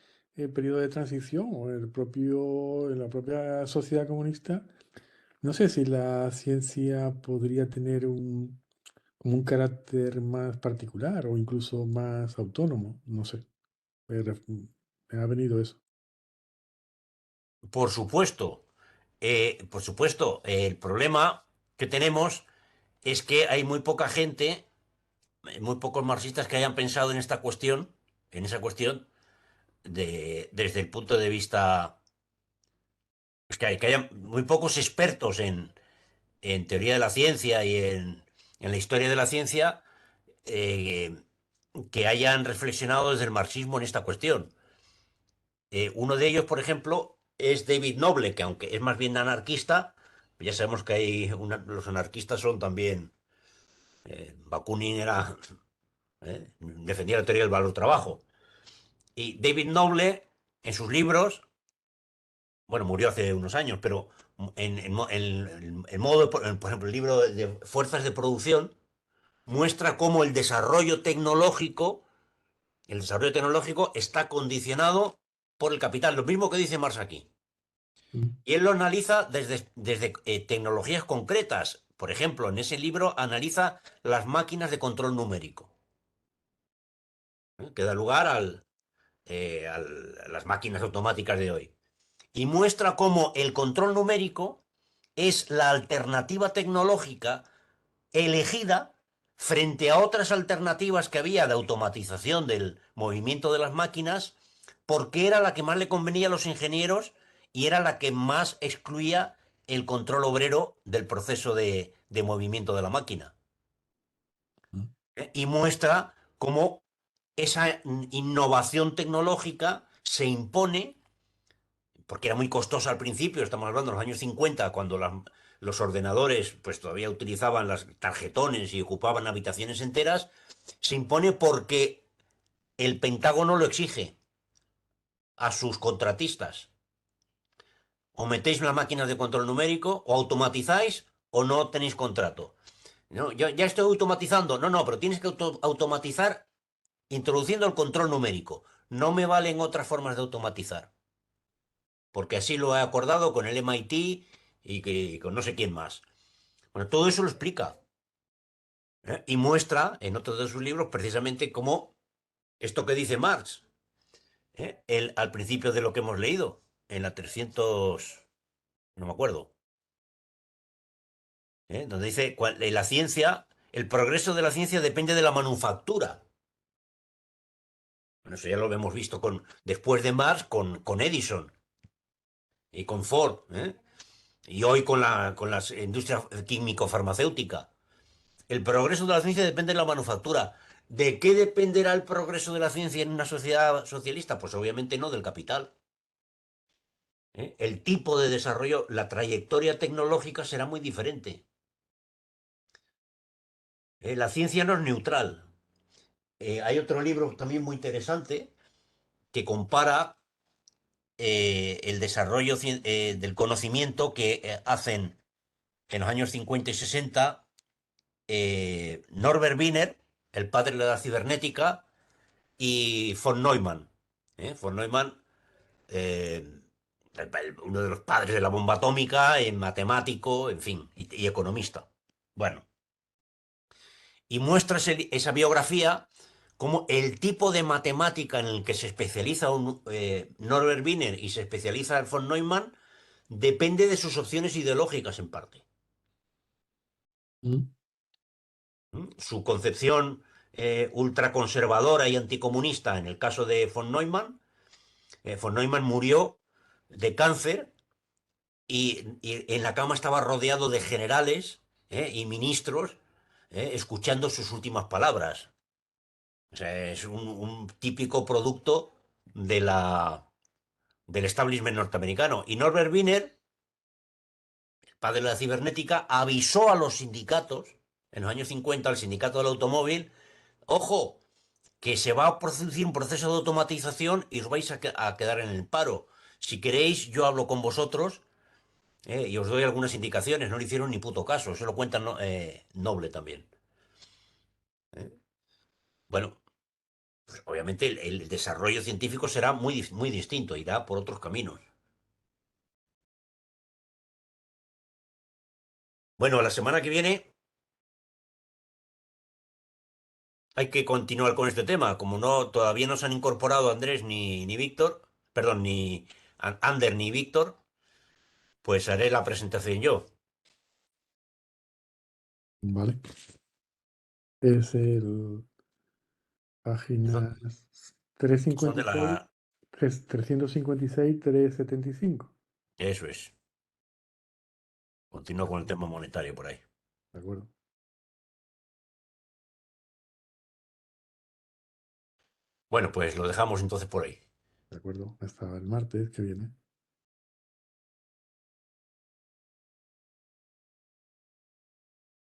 periodo de transición o en la propia sociedad comunista. No sé si la ciencia podría tener como un carácter más particular o incluso más autónomo. No sé. Me ha venido eso. Por supuesto, el problema que tenemos es que hay muy poca gente, muy pocos marxistas que hayan pensado en esa cuestión, desde el punto de vista, es que haya muy pocos expertos en teoría de la ciencia y en la historia de la ciencia eh, que hayan reflexionado desde el marxismo en esta cuestión. Uno de ellos, por ejemplo, es David Noble, que aunque es más bien anarquista, ya sabemos que los anarquistas son también, Bakunin defendía la teoría del valor trabajo. Y David Noble, en sus libros, bueno, murió hace unos años, pero el modo, por ejemplo, el libro de Fuerzas de Producción, muestra cómo el desarrollo tecnológico está condicionado por el capital, lo mismo que dice Marx aquí. Mm. Y él lo analiza desde tecnologías concretas. Por ejemplo, en ese libro analiza las máquinas de control numérico, que da lugar a las máquinas automáticas de hoy. y muestra cómo el control numérico es la alternativa tecnológica elegida frente a otras alternativas que había de automatización del movimiento de las máquinas, porque era la que más le convenía a los ingenieros y era la que más excluía el control obrero del proceso de movimiento de la máquina. Y muestra cómo esa innovación tecnológica se impone, porque era muy costosa al principio, estamos hablando de los años 50, cuando los ordenadores pues todavía utilizaban las tarjetones y ocupaban habitaciones enteras, se impone porque el Pentágono lo exige a sus contratistas. O metéis las máquinas de control numérico, o automatizáis, o no tenéis contrato. No, yo ya estoy automatizando. No, no, pero tienes que automatizar introduciendo el control numérico. No me valen otras formas de automatizar. Porque así lo he acordado con el MIT y con no sé quién más. Bueno, todo eso lo explica. Y muestra en otro de sus libros precisamente cómo esto que dice Marx, al principio de lo que hemos leído, en la 300, no me acuerdo, donde dice, la ciencia, el progreso de la ciencia depende de la manufactura. Bueno, eso ya lo hemos visto después de Marx con Edison y con Ford, y hoy con las industrias químico-farmacéutica. El progreso de la ciencia depende de la manufactura. ¿De qué dependerá el progreso de la ciencia en una sociedad socialista? Pues obviamente no del capital. El tipo de desarrollo, la trayectoria tecnológica será muy diferente. La ciencia no es neutral. Hay otro libro también muy interesante que compara el desarrollo del conocimiento que hacen en los años 50 y 60 Norbert Wiener, el padre de la cibernética, y von Neumann. Von Neumann, eh, uno de los padres de la bomba atómica, matemático, en fin, y economista. Bueno, y muestra esa biografía como el tipo de matemática en el que se especializa Norbert Wiener y se especializa von Neumann depende de sus opciones ideológicas en parte. Mm. Su concepción ultraconservadora y anticomunista en el caso de von Neumann murió de cáncer y en la cama estaba rodeado de generales y ministros escuchando sus últimas palabras. O sea, es un típico producto del establishment norteamericano. Y Norbert Wiener, el padre de la cibernética, avisó a los sindicatos, en los años 50, al sindicato del automóvil, ojo, que se va a producir un proceso de automatización y os vais a quedar en el paro. Si queréis, yo hablo con vosotros y os doy algunas indicaciones. No le hicieron ni puto caso, se lo cuenta Noble también. Bueno, pues obviamente el desarrollo científico será muy distinto, irá por otros caminos. Bueno, la semana que viene hay que continuar con este tema. Como no, todavía no se han incorporado Andrés ni Víctor, perdón, ni Ander ni Víctor, pues haré la presentación yo. Vale. Es el página Son de 356, la... 356, 375. Eso es. Continúo con el tema monetario por ahí. De acuerdo. Bueno, pues lo dejamos entonces por ahí. De acuerdo. Hasta el martes que viene.